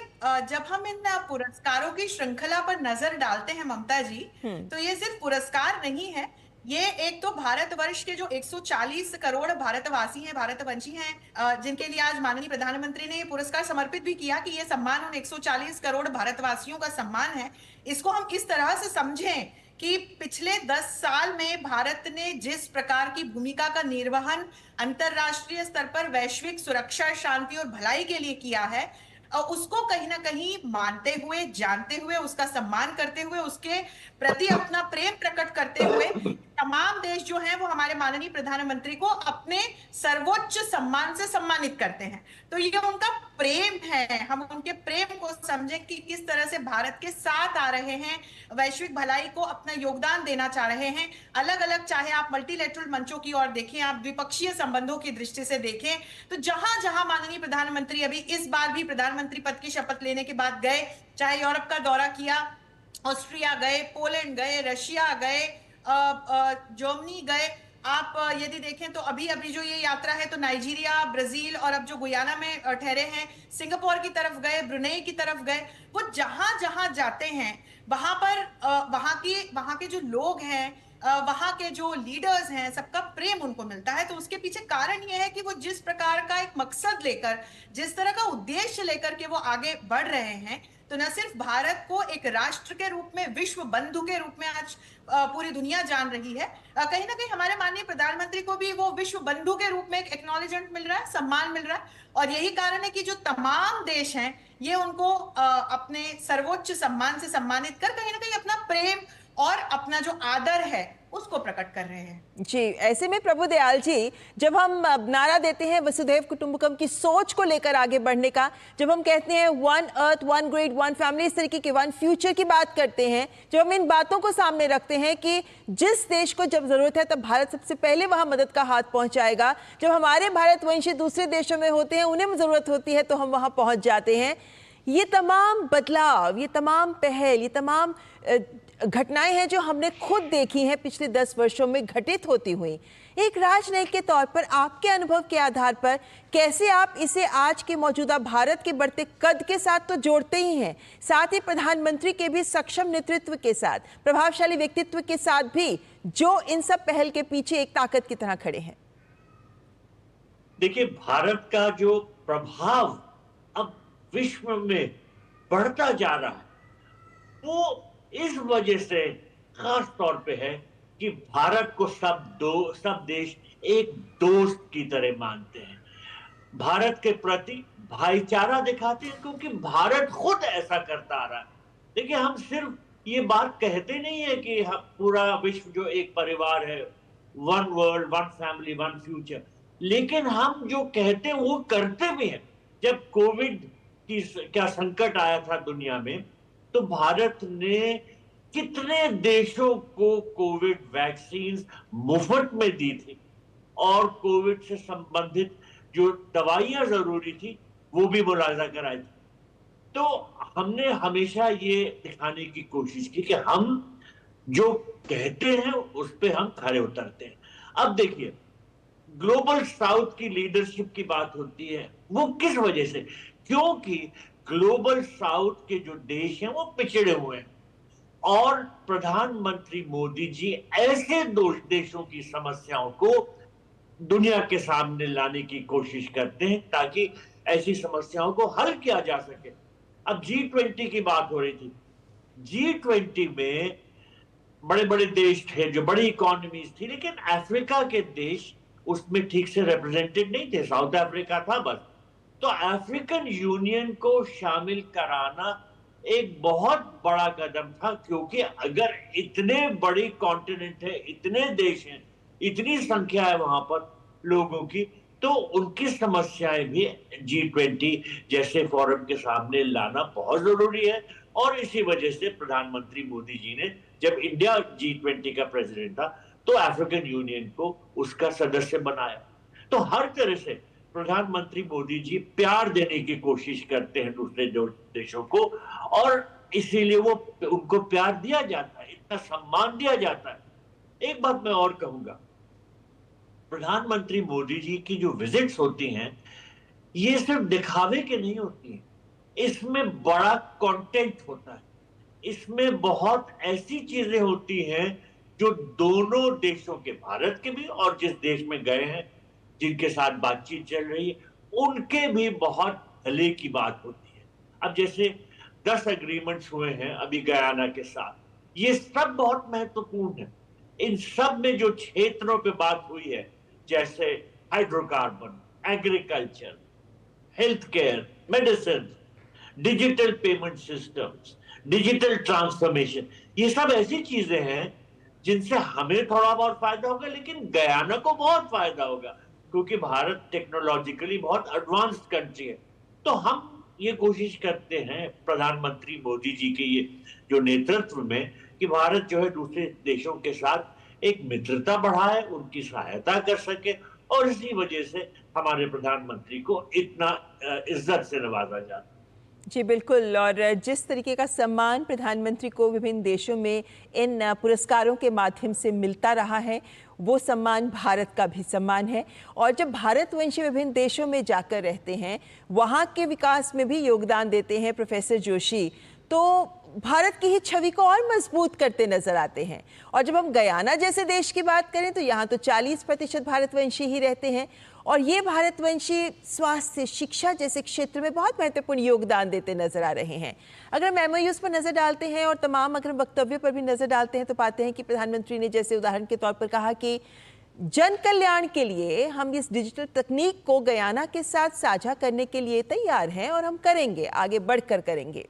S12: जब हम इन पुरस्कारों की श्रृंखला पर नजर डालते हैं ममता जी, तो ये सिर्फ पुरस्कार नहीं है। ये एक तो भारतवर्ष के जो 140 करोड़ भारतवासी हैं, भारतवंशी हैं, जिनके लिए आज माननीय प्रधानमंत्री ने ये पुरस्कार समर्पित भी किया कि ये सम्मान उन 140 करोड़ भारतवासियों का सम्मान है। इसको हम इस तरह से समझें कि पिछले 10 साल में भारत ने जिस प्रकार की भूमिका का निर्वहन अंतरराष्ट्रीय स्तर पर वैश्विक सुरक्षा, शांति और भलाई के लिए किया है, उसको कहीं ना कहीं मानते हुए, जानते हुए, उसका सम्मान करते हुए, उसके प्रति अपना प्रेम प्रकट करते हुए तमाम देश जो हैं वो हमारे माननीय प्रधानमंत्री को अपने सर्वोच्च सम्मान से सम्मानित करते हैं। तो ये उनका प्रेम है। हम उनके प्रेम को समझें कि किस तरह से भारत के साथ आ रहे हैं, वैश्विक भलाई को अपना योगदान देना चाह रहे हैं। अलग अलग, चाहे आप मल्टीलेटरल मंचों की ओर देखें, आप द्विपक्षीय संबंधों की दृष्टि से देखें, तो जहां जहां माननीय प्रधानमंत्री अभी इस बार भी प्रधानमंत्री पद की शपथ लेने के बाद गए, चाहे यूरोप का दौरा किया, ऑस्ट्रिया गए, पोलैंड गए, रशिया गए, जर्मनी गए, आप यदि देखें तो अभी जो ये यात्रा है तो नाइजीरिया, ब्राजील और अब जो गुयाना में ठहरे हैं, सिंगापुर की तरफ गए, ब्रुनेई की तरफ गए। वो जहां जहां जाते हैं वहां पर वहां के जो लोग हैं, वहां के जो लीडर्स हैं, सबका प्रेम उनको मिलता है। तो उसके पीछे कारण यह है कि वो जिस प्रकार का एक मकसद लेकर, जिस तरह का उद्देश्य लेकर के वो आगे बढ़ रहे हैं, तो न सिर्फ भारत को एक राष्ट्र के रूप में, विश्व बंधु के रूप में आज पूरी दुनिया जान रही है, कहीं ना कहीं हमारे माननीय प्रधानमंत्री को भी वो विश्व बंधु के रूप में एक एक्नॉलेजमेंट मिल रहा है, सम्मान मिल रहा है। और यही कारण है कि जो तमाम देश हैं ये उनको अपने सर्वोच्च सम्मान से सम्मानित कर कहीं ना कहीं अपना प्रेम और अपना जो आदर है उसको प्रकट कर रहे हैं।
S1: जी, ऐसे में प्रभुदयाल जी, जब हम नारा देते हैं वसुधैव कुटुंबकम की सोच को लेकर आगे बढ़ने का, जब हम कहते हैं one earth, one grid, one family, इस तरीके की वन फ्यूचर की बात करते हैं, जब हम इन बातों को सामने रखते हैं कि जिस देश को जब जरूरत है तब भारत सबसे पहले वहां मदद का हाथ पहुंचाएगा, जब हमारे भारतवंशी दूसरे देशों में होते हैं, उन्हें जरूरत होती है तो हम वहां पहुंच जाते हैं, ये तमाम बदलाव, ये तमाम पहल, ये तमाम घटनाएं हैं जो हमने खुद देखी हैं पिछले 10 वर्षों में घटित होती हुई। एक राजनयिक के तौर पर आपके अनुभव के आधार पर कैसे आप इसे आज के मौजूदा भारत के बढ़ते कद के साथ तो जोड़ते ही हैं, साथ ही प्रधानमंत्री के भी सक्षम नेतृत्व के साथ, प्रभावशाली व्यक्तित्व के साथ भी, जो इन सब पहल के पीछे एक ताकत की तरह खड़े हैं?
S13: देखिए, भारत का जो प्रभाव अब विश्व में बढ़ता जा रहा है वो इस वजह से खास तौर पे है कि भारत को सब देश एक दोस्त की तरह मानते हैं, भारत के प्रति भाईचारा दिखाते हैं, क्योंकि भारत खुद ऐसा करता आ रहा है। देखिए, हम सिर्फ ये बात कहते नहीं है कि पूरा विश्व जो एक परिवार है, one world, one family, one future, लेकिन हम जो कहते हैं वो करते भी हैं। जब कोविड की क्या संकट आया था दुनिया में, तो भारत ने कितने देशों को कोविड वैक्सीन मुफ्त में दी थी और कोविड से संबंधित जो दवाइयां जरूरी थी वो भी मुलाजा कराई थी। तो हमने हमेशा ये दिखाने की कोशिश की कि हम जो कहते हैं उस पे हम खरे उतरते हैं। अब देखिए, ग्लोबल साउथ की लीडरशिप की बात होती है, वो किस वजह से? क्योंकि ग्लोबल साउथ के जो देश हैं वो पिछड़े हुए हैं और प्रधानमंत्री मोदी जी ऐसे देशों की समस्याओं को दुनिया के सामने लाने की कोशिश करते हैं ताकि ऐसी समस्याओं को हल किया जा सके। अब G20 की बात हो रही थी। G20 में बड़े बड़े देश थे, जो बड़ी इकोनॉमीज थी, लेकिन अफ्रीका के देश उसमें ठीक से रिप्रेजेंटेड नहीं थे। साउथ अफ्रीका था बस। तो अफ्रीकन यूनियन को शामिल कराना एक बहुत बड़ा कदम था, क्योंकि अगर इतने बड़ी कॉन्टिनेंट है, इतने देश हैं, इतनी संख्या है वहां पर लोगों की, तो उनकी समस्याएं भी G20 जैसे फोरम के सामने लाना बहुत जरूरी है। और इसी वजह से प्रधानमंत्री मोदी जी ने, जब इंडिया G20 का प्रेसिडेंट था, तो अफ्रीकन यूनियन को उसका सदस्य बनाया। तो हर तरह से प्रधानमंत्री मोदी जी प्यार देने की कोशिश करते हैं दूसरे देशों को, और इसीलिए वो उनको प्यार दिया जाता है, इतना सम्मान दिया जाता है। एक बात मैं और कहूंगा, प्रधानमंत्री मोदी जी की जो विजिट्स होती हैं ये सिर्फ दिखावे के नहीं होती हैं, इसमें बड़ा कंटेंट होता है, इसमें बहुत ऐसी चीजें होती हैं जो दोनों देशों के, भारत के भी और जिस देश में गए हैं, जिनके साथ बातचीत चल रही है, उनके भी बहुत भले की बात होती है। अब जैसे 10 एग्रीमेंट्स हुए हैं अभी गयाना के साथ, ये सब बहुत महत्वपूर्ण है। इन सब में जो क्षेत्रों पे बात हुई है, जैसे hydrocarbon, agriculture, health care, medicine, digital payment systems, digital transformation, ये सब ऐसी चीजें हैं जिनसे हमें थोड़ा बहुत फायदा होगा, लेकिन गयाना को बहुत फायदा होगा, क्योंकि भारत टेक्नोलॉजिकली बहुत एडवांस्ड कंट्री है। तो हम ये कोशिश करते हैं प्रधानमंत्री मोदी जी के ये जो नेतृत्व में, कि भारत जो है दूसरे देशों के साथ एक मित्रता बढ़ाए, उनकी सहायता कर सके, और इसी वजह से हमारे प्रधानमंत्री को इतना इज्जत से नवाजा जाता है।
S1: जी बिल्कुल, और जिस तरीके का सम्मान प्रधानमंत्री को विभिन्न देशों में इन पुरस्कारों के माध्यम से मिलता रहा है, वो सम्मान भारत का भी सम्मान है। और जब भारतवंशी विभिन्न देशों में जाकर रहते हैं, वहाँ के विकास में भी योगदान देते हैं प्रोफेसर जोशी, तो भारत की ही छवि को और मजबूत करते नजर आते हैं। और जब हम गयाना जैसे देश की बात करें तो यहाँ तो 40% भारतवंशी ही रहते हैं और ये भारतवंशी स्वास्थ्य, शिक्षा जैसे क्षेत्र में बहुत महत्वपूर्ण योगदान देते नजर आ रहे हैं। अगर हम MOUs पर नजर डालते हैं और तमाम अगर वक्तव्यों पर भी नजर डालते हैं तो पाते हैं कि प्रधानमंत्री ने जैसे उदाहरण के तौर पर कहा कि जन कल्याण के लिए हम इस डिजिटल तकनीक को गयाना के साथ साझा करने के लिए तैयार हैं और हम करेंगे, आगे बढ़कर करेंगे।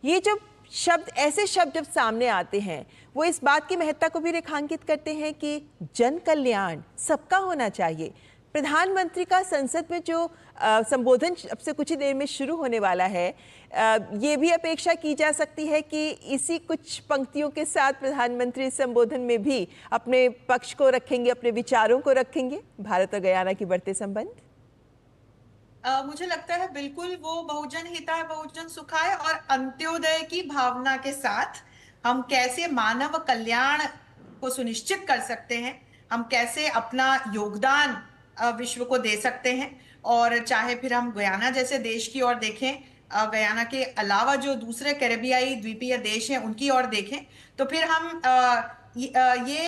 S1: ये जो शब्द, ऐसे शब्द जब सामने आते हैं वो इस बात की महत्ता को भी रेखांकित करते हैं कि जन कल्याण सबका होना चाहिए। प्रधानमंत्री का संसद में जो संबोधन अब से कुछ ही देर में शुरू होने वाला है, ये भी अपेक्षा की जा सकती है कि इसी कुछ पंक्तियों के साथ प्रधानमंत्री संबोधन में भी अपने पक्ष को रखेंगे, अपने विचारों को रखेंगे भारत और गयाना के बढ़ते संबंध।
S12: मुझे लगता है बिल्कुल वो बहुजन हिताय बहुजन सुखाय और अंत्योदय की भावना के साथ हम कैसे मानव कल्याण को सुनिश्चित कर सकते हैं, हम कैसे अपना योगदान विश्व को दे सकते हैं। और चाहे फिर हम गयाना जैसे देश की ओर देखें, गयाना के अलावा जो दूसरे कैरेबियाई द्वीपीय देश हैं उनकी ओर देखें, तो फिर हम ये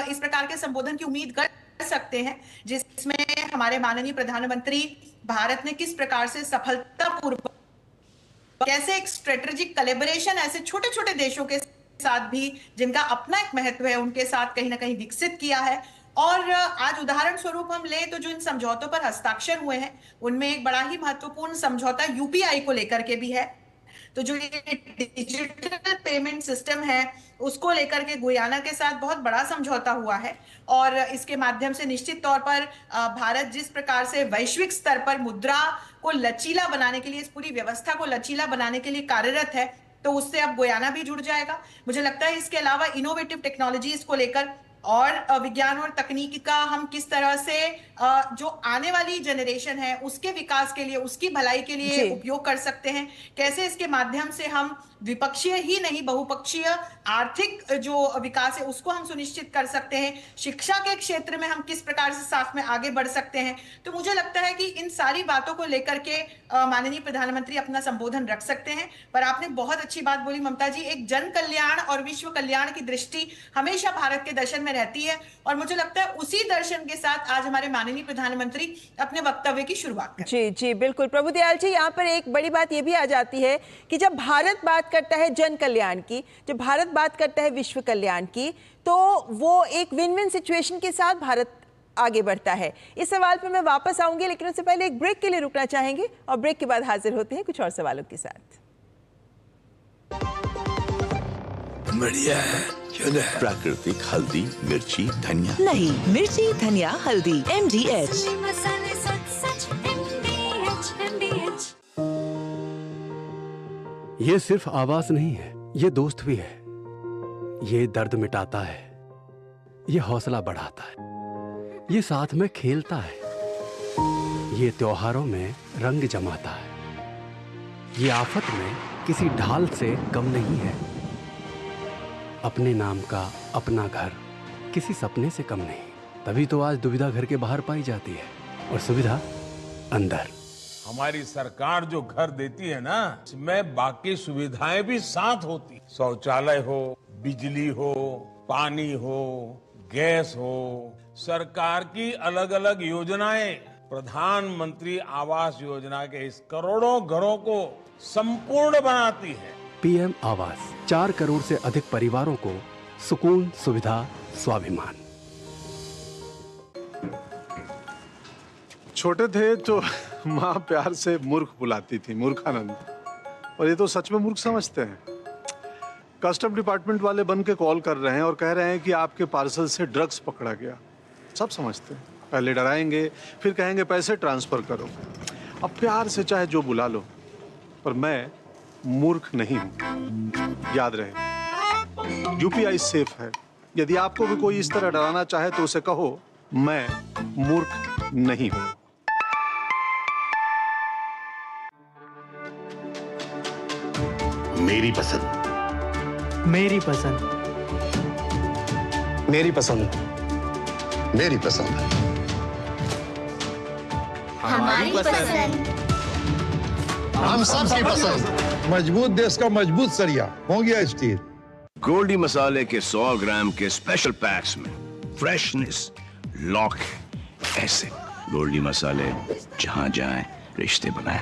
S12: इस प्रकार के संबोधन की उम्मीद कर सकते हैं जिसमें हमारे माननीय प्रधानमंत्री भारत ने किस प्रकार से सफलतापूर्वक कैसे एक स्ट्रेटेजिक कोलैबोरेशन ऐसे छोटे छोटे देशों के साथ भी जिनका अपना एक महत्व है उनके साथ कहीं ना कहीं विकसित किया है। और आज उदाहरण स्वरूप हम ले तो जो इन समझौतों पर हस्ताक्षर हुए हैं उनमें एक बड़ा ही महत्वपूर्ण समझौता UPI को लेकर के भी है। तो जो ये डिजिटल पेमेंट सिस्टम है उसको लेकर के गुयाना के साथ बहुत बड़ा समझौता हुआ है और इसके माध्यम से निश्चित तौर पर भारत जिस प्रकार से वैश्विक स्तर पर मुद्रा को लचीला बनाने के लिए, इस पूरी व्यवस्था को लचीला बनाने के लिए कार्यरत है, तो उससे अब गुयाना भी जुड़ जाएगा। मुझे लगता है इसके अलावा इनोवेटिव टेक्नोलॉजीज को लेकर और विज्ञान और तकनीकी का हम किस तरह से जो आने वाली जनरेशन है उसके विकास के लिए, उसकी भलाई के लिए उपयोग कर सकते हैं, कैसे इसके माध्यम से हम द्विपक्षीय ही नहीं बहुपक्षीय आर्थिक जो विकास है उसको हम सुनिश्चित कर सकते हैं, शिक्षा के क्षेत्र में हम किस प्रकार से साथ में आगे बढ़ सकते हैं। तो मुझे लगता है कि इन सारी बातों को लेकर के माननीय प्रधानमंत्री अपना संबोधन रख सकते हैं। पर आपने बहुत अच्छी बात बोली ममता जी, एक जन कल्याण और विश्व कल्याण की दृष्टि हमेशा भारत के दर्शन में रहती है और मुझे लगता है उसी दर्शन के साथ आज हमारे माननीय प्रधानमंत्री अपने वक्तव्य की शुरुआत करें।
S1: जी जी बिल्कुल प्रभुदयाल जी, यहाँ पर एक बड़ी बात ये भी आ जाती है कि जब भारत बात करता है जन कल्याण की, जब भारत बात करता है विश्व कल्याण की, तो वो एक विन विन सिचुएशन के साथ भारत आगे बढ़ता है। इस सवाल पर मैं वापस आऊंगी लेकिन उससे पहले एक ब्रेक के लिए रुकना चाहेंगे और ब्रेक के बाद हाजिर होते हैं कुछ और सवालों के साथ।
S6: बढ़िया है, क्यों है? प्राकृतिक हल्दी, मिर्ची, धनिया
S18: नहीं, मिर्ची, धनिया, हल्दी, MDH।
S19: ये सिर्फ आवाज नहीं है, ये दोस्त भी है। ये दर्द मिटाता है, ये हौसला बढ़ाता है, ये साथ में खेलता है, ये त्योहारों में रंग जमाता है, ये आफत में किसी ढाल से कम नहीं है। अपने नाम का अपना घर किसी सपने से कम नहीं। तभी तो आज दुविधा घर के बाहर पाई जाती है और सुविधा अंदर।
S2: हमारी सरकार जो घर देती है ना, इसमें बाकी सुविधाएं भी साथ होती, शौचालय हो, बिजली हो, पानी हो, गैस हो, सरकार की अलग अलग योजनाएं, प्रधानमंत्री आवास योजना के इस करोड़ों घरों को संपूर्ण बनाती है।
S19: PM आवास 4 करोड़ से अधिक परिवारों को सुकून, सुविधा, स्वाभिमान।
S7: छोटे थे तो माँ प्यार से मूर्ख बुलाती थी, मूर्खानंद। और ये तो सच में मूर्ख समझते हैं। कस्टम डिपार्टमेंट वाले बन के कॉल कर रहे हैं और कह रहे हैं कि आपके पार्सल से ड्रग्स पकड़ा गया। सब समझते हैं, पहले डराएंगे फिर कहेंगे पैसे ट्रांसफर करो। अब प्यार से चाहे जो बुला लो, पर मैं मूर्ख नहीं हूं, याद रहे। UPI सेफ है। यदि आपको भी कोई इस तरह डराना चाहे तो उसे कहो मैं मूर्ख नहीं हूं।
S20: मेरी पसंद,
S9: मेरी पसंद,
S20: मेरी पसंद, मेरी पसंद,
S5: हमारी पसंद।
S20: हम सब की पसंद।
S8: मजबूत देश का मजबूत सरिया मोंगिया स्टील।
S21: गोल्डी मसाले के 100 ग्राम के स्पेशल पैक्स में फ्रेशनेस लॉक है। ऐसे गोल्डी मसाले जहां जाएं रिश्ते बनाएं।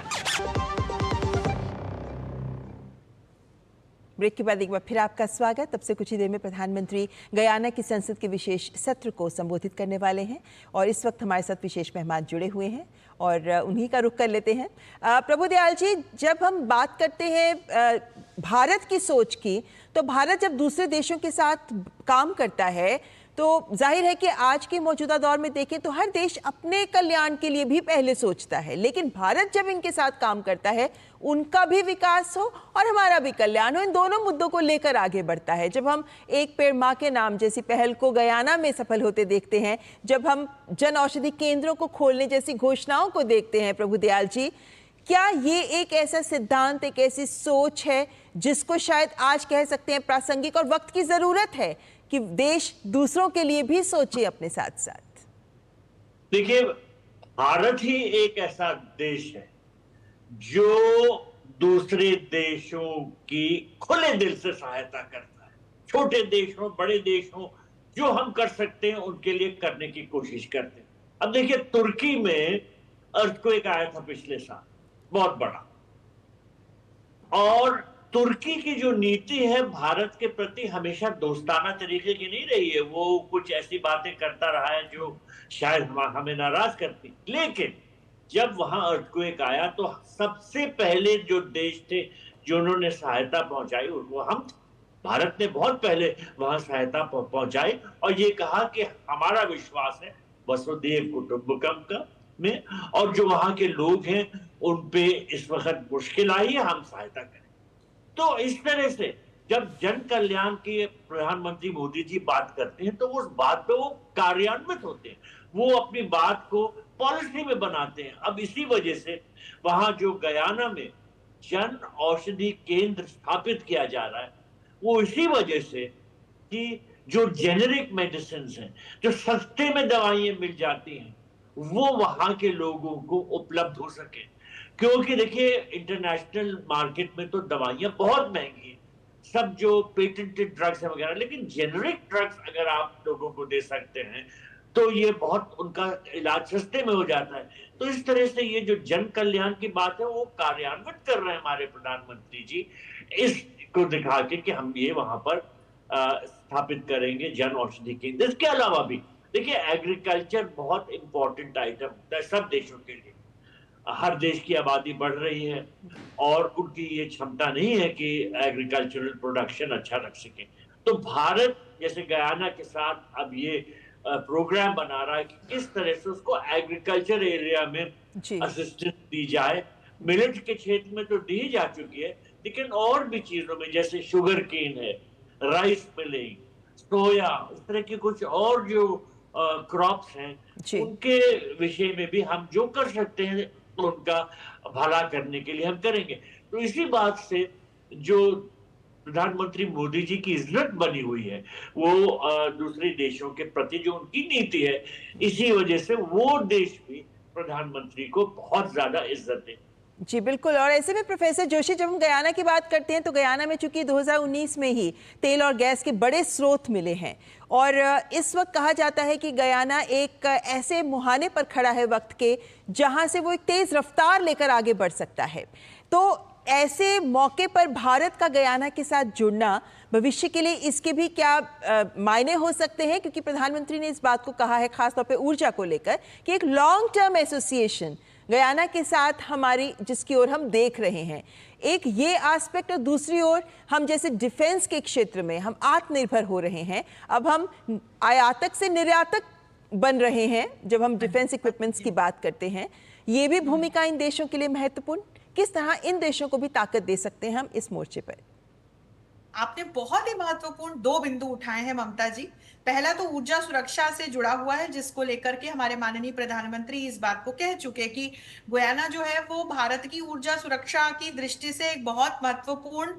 S1: ब्रेक के बाद एक बार फिर आपका स्वागत। तब से कुछ ही देर में प्रधानमंत्री गयाना की संसद के विशेष सत्र को संबोधित करने वाले हैं और इस वक्त हमारे साथ विशेष मेहमान जुड़े हुए हैं और उन्हीं का रुख कर लेते हैं। प्रभुदयाल जी, जब हम बात करते हैं भारत की सोच की, तो भारत जब दूसरे देशों के साथ काम करता है तो जाहिर है कि आज के मौजूदा दौर में देखें तो हर देश अपने कल्याण के लिए भी पहले सोचता है, लेकिन भारत जब इनके साथ काम करता है उनका भी विकास हो और हमारा भी कल्याण हो, इन दोनों मुद्दों को लेकर आगे बढ़ता है। जब हम एक पेड़ माँ के नाम जैसी पहल को गयाना में सफल होते देखते हैं, जब हम जन औषधि केंद्रों को खोलने जैसी घोषणाओं को देखते हैं, प्रभुदयाल जी, क्या ये एक ऐसा सिद्धांत, एक ऐसी सोच है जिसको शायद आज कह सकते हैं प्रासंगिक और वक्त की जरूरत है कि देश दूसरों के लिए भी सोचे अपने साथ साथ?
S13: देखिए, भारत ही एक ऐसा देश है जो दूसरे देशों की खुले दिल से सहायता करता है। छोटे देश हो, बड़े देश हो, जो हम कर सकते हैं उनके लिए करने की कोशिश करते हैं। अब देखिए, तुर्की में अर्थक्वेक आया था पिछले साल, बहुत बड़ा, और तुर्की की जो नीति है भारत के प्रति हमेशा दोस्ताना तरीके की नहीं रही है। वो कुछ ऐसी बातें करता रहा है जो शायद हमें नाराज करती, लेकिन जब वहां अर्थक्वेक आया तो सबसे पहले जो देश थे जिन्होंने सहायता पहुंचाई वो हम थे। भारत ने बहुत पहले वहां सहायता पहुंचाई और ये कहा कि हमारा विश्वास है वसुधैव कुटुंबकम का में, और जो वहां के लोग हैं उन पे इस वक्त मुश्किल आई है, हम सहायता करें। तो इस तरह से जब जन कल्याण की प्रधानमंत्री मोदी जी बात करते हैं तो उस बात पे वो कार्यान्वित होते हैं, वो अपनी बात को पॉलिसी में बनाते हैं। अब इसी वजह से वहां जो गयाना में जन औषधि केंद्र स्थापित किया जा रहा है वो इसी वजह से कि जो जेनेरिक मेडिसिन हैं, जो सस्ते में दवाइयां मिल जाती हैं, वो वहां के लोगों को उपलब्ध हो सके। क्योंकि देखिए, इंटरनेशनल मार्केट में तो दवाइयां बहुत महंगी हैं, सब जो पेटेंटेड ड्रग्स है वगैरह, लेकिन जेनेरिक ड्रग्स अगर आप लोगों को दे सकते हैं तो ये बहुत उनका इलाज सस्ते में हो जाता है। तो इस तरह से ये जो जन कल्याण की बात है वो कार्यान्वित कर रहे हैं हमारे प्रधानमंत्री जी, इसको दिखा के कि हम ये वहां पर स्थापित करेंगे जन औषधि केंद्र। इसके अलावा भी देखिए, एग्रीकल्चर बहुत इंपॉर्टेंट आइटम होता है सब देशों के लिए। हर देश की आबादी बढ़ रही है और उनकी ये क्षमता नहीं है कि एग्रीकल्चरल प्रोडक्शन अच्छा रख सके। तो भारत जैसे गयाना के साथ अब ये प्रोग्राम बना रहा है कि किस तरह से उसको एग्रीकल्चर एरिया में असिस्टेंस दी जाए। मिलेट के क्षेत्र में तो दी जा चुकी है, लेकिन और भी चीजों में जैसे शुगर केन है, राइस मिलिंग, सोया, इस तरह की कुछ और जो क्रॉप्स हैं उनके विषय में भी हम जो कर सकते हैं तो उनका भला करने के लिए हम करेंगे। तो इसी बात से जो प्रधानमंत्री मोदी जी की इज्जत बनी हुई है वो दूसरे देशों के प्रति जो उनकी नीति है, इसी वजह से वो देश भी प्रधानमंत्री को बहुत ज्यादा इज्जत है।
S1: जी बिल्कुल। और ऐसे में प्रोफेसर जोशी, जब हम गयाना की बात करते हैं तो गयाना में चूंकि 2019 में ही तेल और गैस के बड़े स्रोत मिले हैं और इस वक्त कहा जाता है कि गयाना एक ऐसे मुहाने पर खड़ा है वक्त के जहां से वो एक तेज रफ्तार लेकर आगे बढ़ सकता है। तो ऐसे मौके पर भारत का गयाना के साथ जुड़ना भविष्य के लिए इसके भी क्या मायने हो सकते हैं? क्योंकि प्रधानमंत्री ने इस बात को कहा है खासतौर पर ऊर्जा को लेकर कि एक लॉन्ग टर्म एसोसिएशन गयाना के साथ हमारी जिसकी ओर हम देख रहे हैं, एक ये एस्पेक्ट, और दूसरी ओर हम जैसे डिफेंस के क्षेत्र में हम आत्मनिर्भर हो रहे हैं, अब हम आयातक से निर्यातक बन रहे हैं जब हम डिफेंस इक्विपमेंट्स की बात करते हैं। ये भी भूमिका इन देशों के लिए महत्वपूर्ण, किस तरह इन देशों को भी ताकत दे सकते हैं हम इस मोर्चे पर?
S12: आपने बहुत ही महत्वपूर्ण दो बिंदु उठाए हैं ममता जी। पहला तो ऊर्जा सुरक्षा से जुड़ा हुआ है, जिसको लेकर के हमारे माननीय प्रधानमंत्री इस बात को कह चुके कि गयाना जो है वो भारत की ऊर्जा सुरक्षा की दृष्टि से एक बहुत महत्वपूर्ण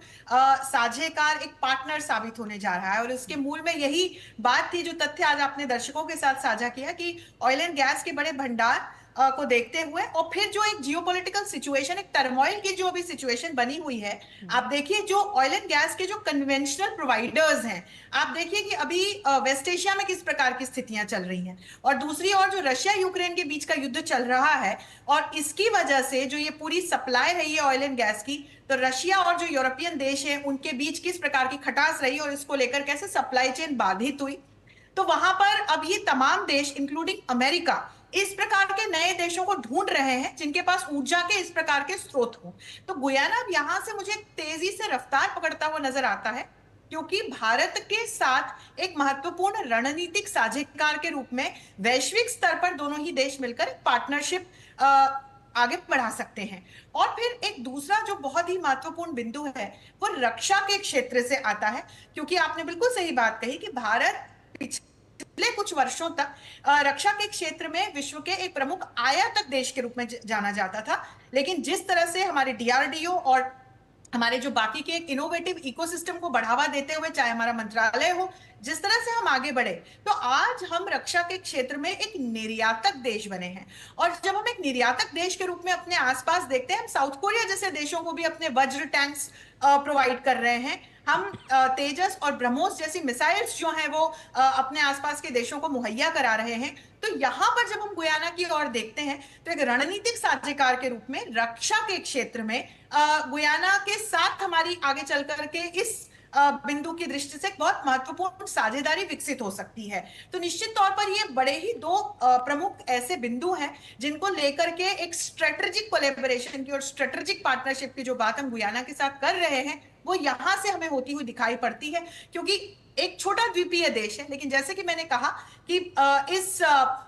S12: साझेकार, एक पार्टनर साबित होने जा रहा है। और इसके मूल में यही बात थी, जो तथ्य आज आपने दर्शकों के साथ साझा किया कि ऑयल एंड गैस के बड़े भंडार को देखते हुए, और फिर जो एक जियोपॉलिटिकल सिचुएशन, एक टर्मोइल की जो अभी सिचुएशन बनी हुई है, आप देखिए जो ऑयल एंड गैस के जो कन्वेंशनल प्रोवाइडर्स हैं, आप देखिए कि अभी वेस्ट एशिया में किस प्रकार की स्थितियां चल रही हैं, और दूसरी ओर जो रशिया यूक्रेन के बीच का युद्ध चल रहा है, और इसकी वजह से जो ये पूरी सप्लाई रही है ऑयल एंड गैस की, तो रशिया और जो यूरोपियन देश हैं उनके बीच किस प्रकार की खटास रही और इसको लेकर कैसे सप्लाई चेन बाधित हुई। तो वहां पर अब ये तमाम देश इंक्लूडिंग अमेरिका इस प्रकार के नए देशों को ढूंढ रहे हैं जिनके पास ऊर्जा के इस प्रकार के स्रोत हो। तो गुयाना अब यहां से मुझे तेजी से रफ्तार पकड़ता हुआ नजर आता है, क्योंकि भारत के साथ एक महत्वपूर्ण रणनीतिक साझेदार के रूप में वैश्विक स्तर पर दोनों ही देश मिलकर एक पार्टनरशिप आगे बढ़ा सकते हैं। और फिर एक दूसरा जो बहुत ही महत्वपूर्ण बिंदु है वो रक्षा के क्षेत्र से आता है, क्योंकि आपने बिल्कुल सही बात कही कि भारत पिछले कुछ वर्षों तक रक्षा के क्षेत्र में विश्व के एक प्रमुख आयातक देश के रूप में जाना जाता था, लेकिन जिस तरह से हमारे डीआरडीओ और हमारे जो बाकी के एक इनोवेटिव इकोसिस्टम को बढ़ावा देते हुए, चाहे हमारा मंत्रालय हो, जिस तरह से हम आगे बढ़े, तो आज हम रक्षा के क्षेत्र में एक निर्यातक देश बने हैं। और जब हम एक निर्यातक देश के रूप में अपने आसपास देखते हैं, हम साउथ कोरिया जैसे देशों को भी अपने वज्र टैंक्स प्रोवाइड कर रहे हैं, हम तेजस और ब्रह्मोस जैसी मिसाइल्स जो हैं वो अपने आसपास के देशों को मुहैया करा रहे हैं। तो यहाँ पर जब हम गुयाना की ओर देखते हैं तो एक रणनीतिक साझेदार के रूप में रक्षा के क्षेत्र में गुयाना के साथ हमारी आगे चल करके इस बिंदु की दृष्टि से बहुत महत्वपूर्ण साझेदारी विकसित हो सकती है। तो निश्चित तौर पर ये बड़े ही दो प्रमुख ऐसे बिंदु हैं जिनको लेकर के एक स्ट्रेटेजिक कोलैबोरेशन की और स्ट्रेटेजिक पार्टनरशिप की जो बात हम गुयाना के साथ कर रहे हैं वो यहां से हमें होती हुई दिखाई पड़ती है, क्योंकि एक छोटा द्वीपीय देश है, लेकिन जैसे कि मैंने कहा कि इस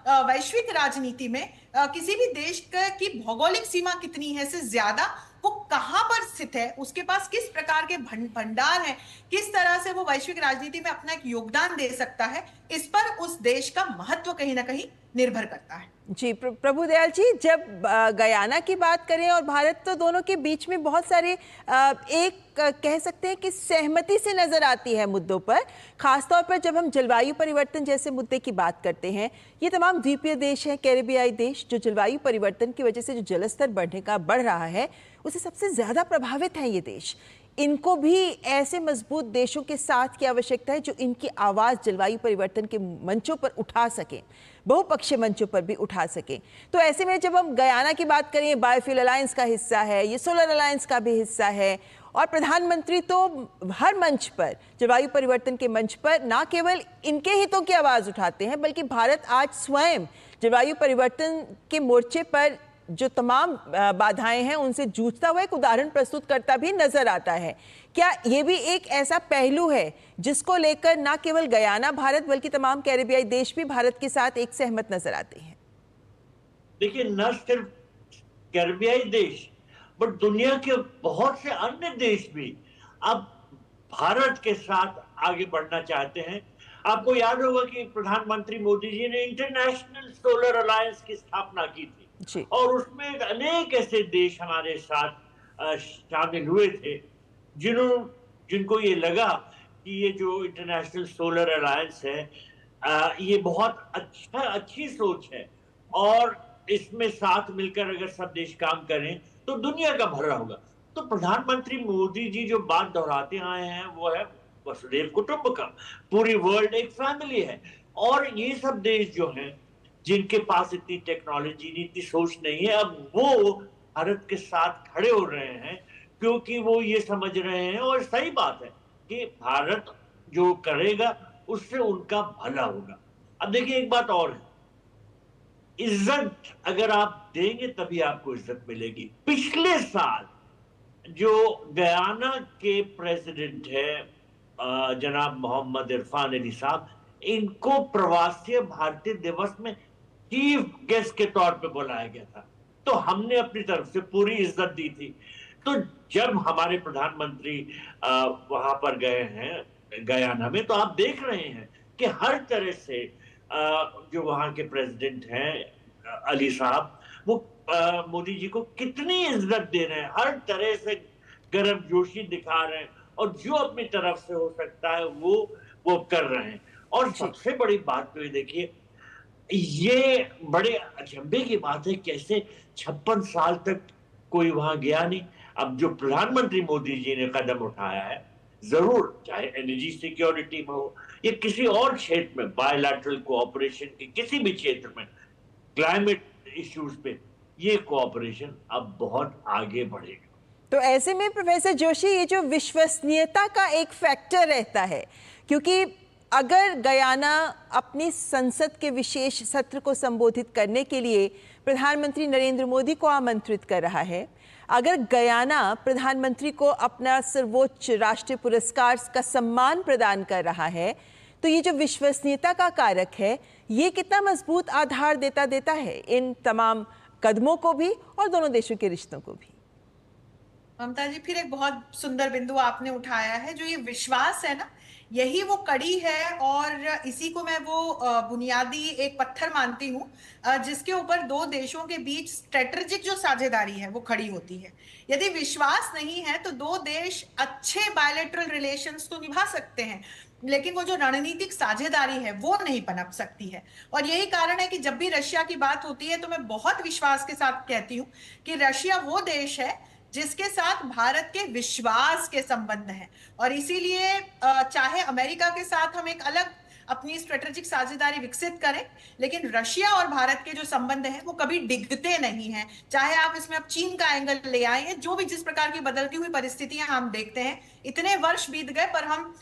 S12: वैश्विक राजनीति में किसी भी देश की भौगोलिक सीमा कितनी है से ज्यादा वो कहां पर स्थित है, उसके पास किस प्रकार के भंडार हैं, किस तरह से वो वैश्विक राजनीति में अपना एक योगदान दे सकता है, इस पर उस देश का महत्व कहीं ना कहीं निर्भर करता है।
S1: जी प्रभुदयाल जी, जब गयाना की बात करें और भारत, तो दोनों के बीच में बहुत सारे एक कह सकते हैं कि सहमति से नजर आती है मुद्दों पर, खासतौर पर जब हम जलवायु परिवर्तन जैसे मुद्दे की बात करते हैं। ये तमाम द्वीपीय देश हैं, कैरेबियाई देश, जो जलवायु परिवर्तन की वजह से जो जलस्तर बढ़ रहा है उससे सबसे ज्यादा प्रभावित हैं ये देश। इनको भी ऐसे मजबूत देशों के साथ की आवश्यकता है जो इनकी आवाज़ जलवायु परिवर्तन के मंचों पर उठा सकें, बहुपक्षीय मंचों पर भी उठा सकें। तो ऐसे में जब हम गयाना की बात करें, बायोफ्यूल अलायंस का हिस्सा है, ये सोलर अलायंस का भी हिस्सा है, और प्रधानमंत्री तो हर मंच पर, जलवायु परिवर्तन के मंच पर, ना केवल इनके हितों की आवाज़ उठाते हैं, बल्कि भारत आज स्वयं जलवायु परिवर्तन के मोर्चे पर जो तमाम बाधाएं हैं उनसे जूझता हुआ एक उदाहरण प्रस्तुत करता भी नजर आता है। क्या ये भी एक ऐसा पहलू है जिसको लेकर ना केवल गयाना भारत बल्कि तमाम कैरेबियाई देश भी भारत के साथ एक सहमत नजर आते हैं?
S13: देखिए, न सिर्फ कैरेबियाई देश बट दुनिया के बहुत से अन्य देश भी अब भारत के साथ आगे बढ़ना चाहते हैं। आपको याद होगा कि प्रधानमंत्री मोदी जी ने इंटरनेशनल सोलर अलायंस की स्थापना की थी और उसमें अनेक ऐसे देश हमारे साथ शामिल हुए थे जिनको ये लगा कि ये जो इंटरनेशनल सोलर अलायंस है ये बहुत अच्छी सोच है और इसमें साथ मिलकर अगर सब देश काम करें तो दुनिया का भला होगा। तो प्रधानमंत्री मोदी जी जो बात दोहराते आए हैं वो है वसुधैव कुटुंबकम, पूरी वर्ल्ड एक फैमिली है। और ये सब देश जो हैं जिनके पास इतनी टेक्नोलॉजी इतनी सोच नहीं है, अब वो भारत के साथ खड़े हो रहे हैं क्योंकि वो ये समझ रहे हैं, और सही बात है कि भारत जो करेगा उससे उनका भला होगा। अब देखिए, एक बात और है, इज्जत अगर आप देंगे तभी आपको इज्जत मिलेगी। पिछले साल जो गयाना के प्रेसिडेंट है जनाब मोहम्मद इरफान अली साहब, इनको प्रवासी भारतीय दिवस में चीफ गेस्ट के तौर पे बुलाया गया था, तो हमने अपनी तरफ से पूरी इज्जत दी थी। तो जब हमारे प्रधानमंत्री वहां पर गए हैं गयाना में, तो आप देख रहे हैं कि हर तरह से जो वहां के प्रेसिडेंट हैं अली साहब, वो मोदी जी को कितनी इज्जत दे रहे हैं, हर तरह से गर्मजोशी दिखा रहे हैं और जो अपनी तरफ से हो सकता है वो कर रहे हैं। और सबसे बड़ी बात तो ये देखिए, ये बड़े अचंभे की बात है, कैसे 56 साल तक कोई वहां गया नहीं। अब जो प्रधानमंत्री मोदी जी ने कदम उठाया है, जरूर चाहे एनर्जी सिक्योरिटी में हो या किसी और क्षेत्र में, बायलैटरल कोऑपरेशन के किसी भी क्षेत्र में, क्लाइमेट इश्यूज पे ये कोऑपरेशन अब बहुत आगे बढ़ेगा।
S1: तो ऐसे में प्रोफेसर जोशी, ये जो विश्वसनीयता का एक फैक्टर रहता है, क्योंकि अगर गयाना अपनी संसद के विशेष सत्र को संबोधित करने के लिए प्रधानमंत्री नरेंद्र मोदी को आमंत्रित कर रहा है, अगर गयाना प्रधानमंत्री को अपना सर्वोच्च राष्ट्रीय पुरस्कार का सम्मान प्रदान कर रहा है, तो ये जो विश्वसनीयता का कारक है, ये कितना मजबूत आधार देता है इन तमाम कदमों को भी और दोनों देशों के रिश्तों को भी।
S12: ममता जी, फिर एक बहुत सुंदर बिंदु आपने उठाया है। जो ये विश्वास है ना, यही वो कड़ी है और इसी को मैं वो बुनियादी एक पत्थर मानती हूँ जिसके ऊपर दो देशों के बीच स्ट्रेटेजिक जो साझेदारी है वो खड़ी होती है। यदि विश्वास नहीं है तो दो देश अच्छे बायलैटरल रिलेशंस तो निभा सकते हैं, लेकिन वो जो रणनीतिक साझेदारी है वो नहीं पनप सकती है। और यही कारण है कि जब भी रशिया की बात होती है तो मैं बहुत विश्वास के साथ कहती हूँ कि रशिया वो देश है जिसके साथ भारत के विश्वास के संबंध हैं, और इसीलिए चाहे अमेरिका के साथ हम एक अलग अपनी स्ट्रेटेजिक साझेदारी विकसित करें, लेकिन रशिया और भारत के जो संबंध हैं वो कभी डिगते नहीं हैं। चाहे आप इसमें अब चीन का एंगल ले आए हैं, जो भी जिस प्रकार की बदलती हुई परिस्थितियां हम देखते हैं, इतने वर्ष बीत गए पर हम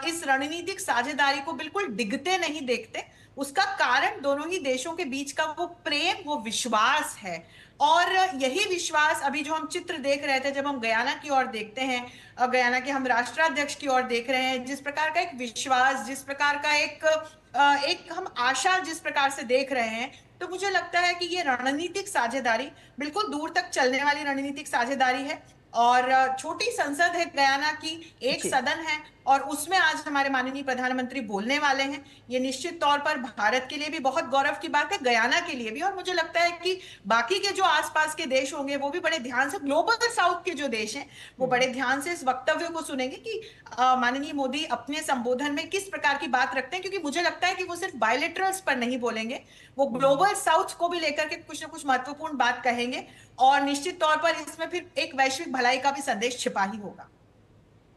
S12: इस रणनीतिक साझेदारी को बिल्कुल डिगते नहीं देखते। उसका कारण दोनों ही देशों के बीच का वो प्रेम, वो विश्वास है। और यही विश्वास अभी जो हम चित्र देख रहे थे, जब हम गयाना की ओर देखते हैं, गयाना के हम राष्ट्राध्यक्ष की ओर देख रहे हैं, जिस प्रकार का एक विश्वास, जिस प्रकार का एक हम आशा जिस प्रकार से देख रहे हैं, तो मुझे लगता है कि ये रणनीतिक साझेदारी बिल्कुल दूर तक चलने वाली रणनीतिक साझेदारी है। और छोटी संसद है गयाना की, एक सदन है और उसमें आज हमारे माननीय प्रधानमंत्री बोलने वाले हैं। ये निश्चित तौर पर भारत के लिए भी बहुत गौरव की बात है, गयाना के लिए भी, और मुझे लगता है कि बाकी के जो आसपास के देश होंगे वो भी बड़े ध्यान से, ग्लोबल साउथ के जो देश हैं वो बड़े ध्यान से इस वक्तव्य को सुनेंगे कि माननीय मोदी अपने संबोधन में किस प्रकार की बात रखते हैं, क्योंकि मुझे लगता है कि वो सिर्फ बायलैटरल्स पर नहीं बोलेंगे, वो ग्लोबल साउथ को भी लेकर के कुछ ना कुछ महत्वपूर्ण बात कहेंगे, और निश्चित तौर पर इसमें फिर एक वैश्विक भलाई का भी संदेश छिपा ही होगा।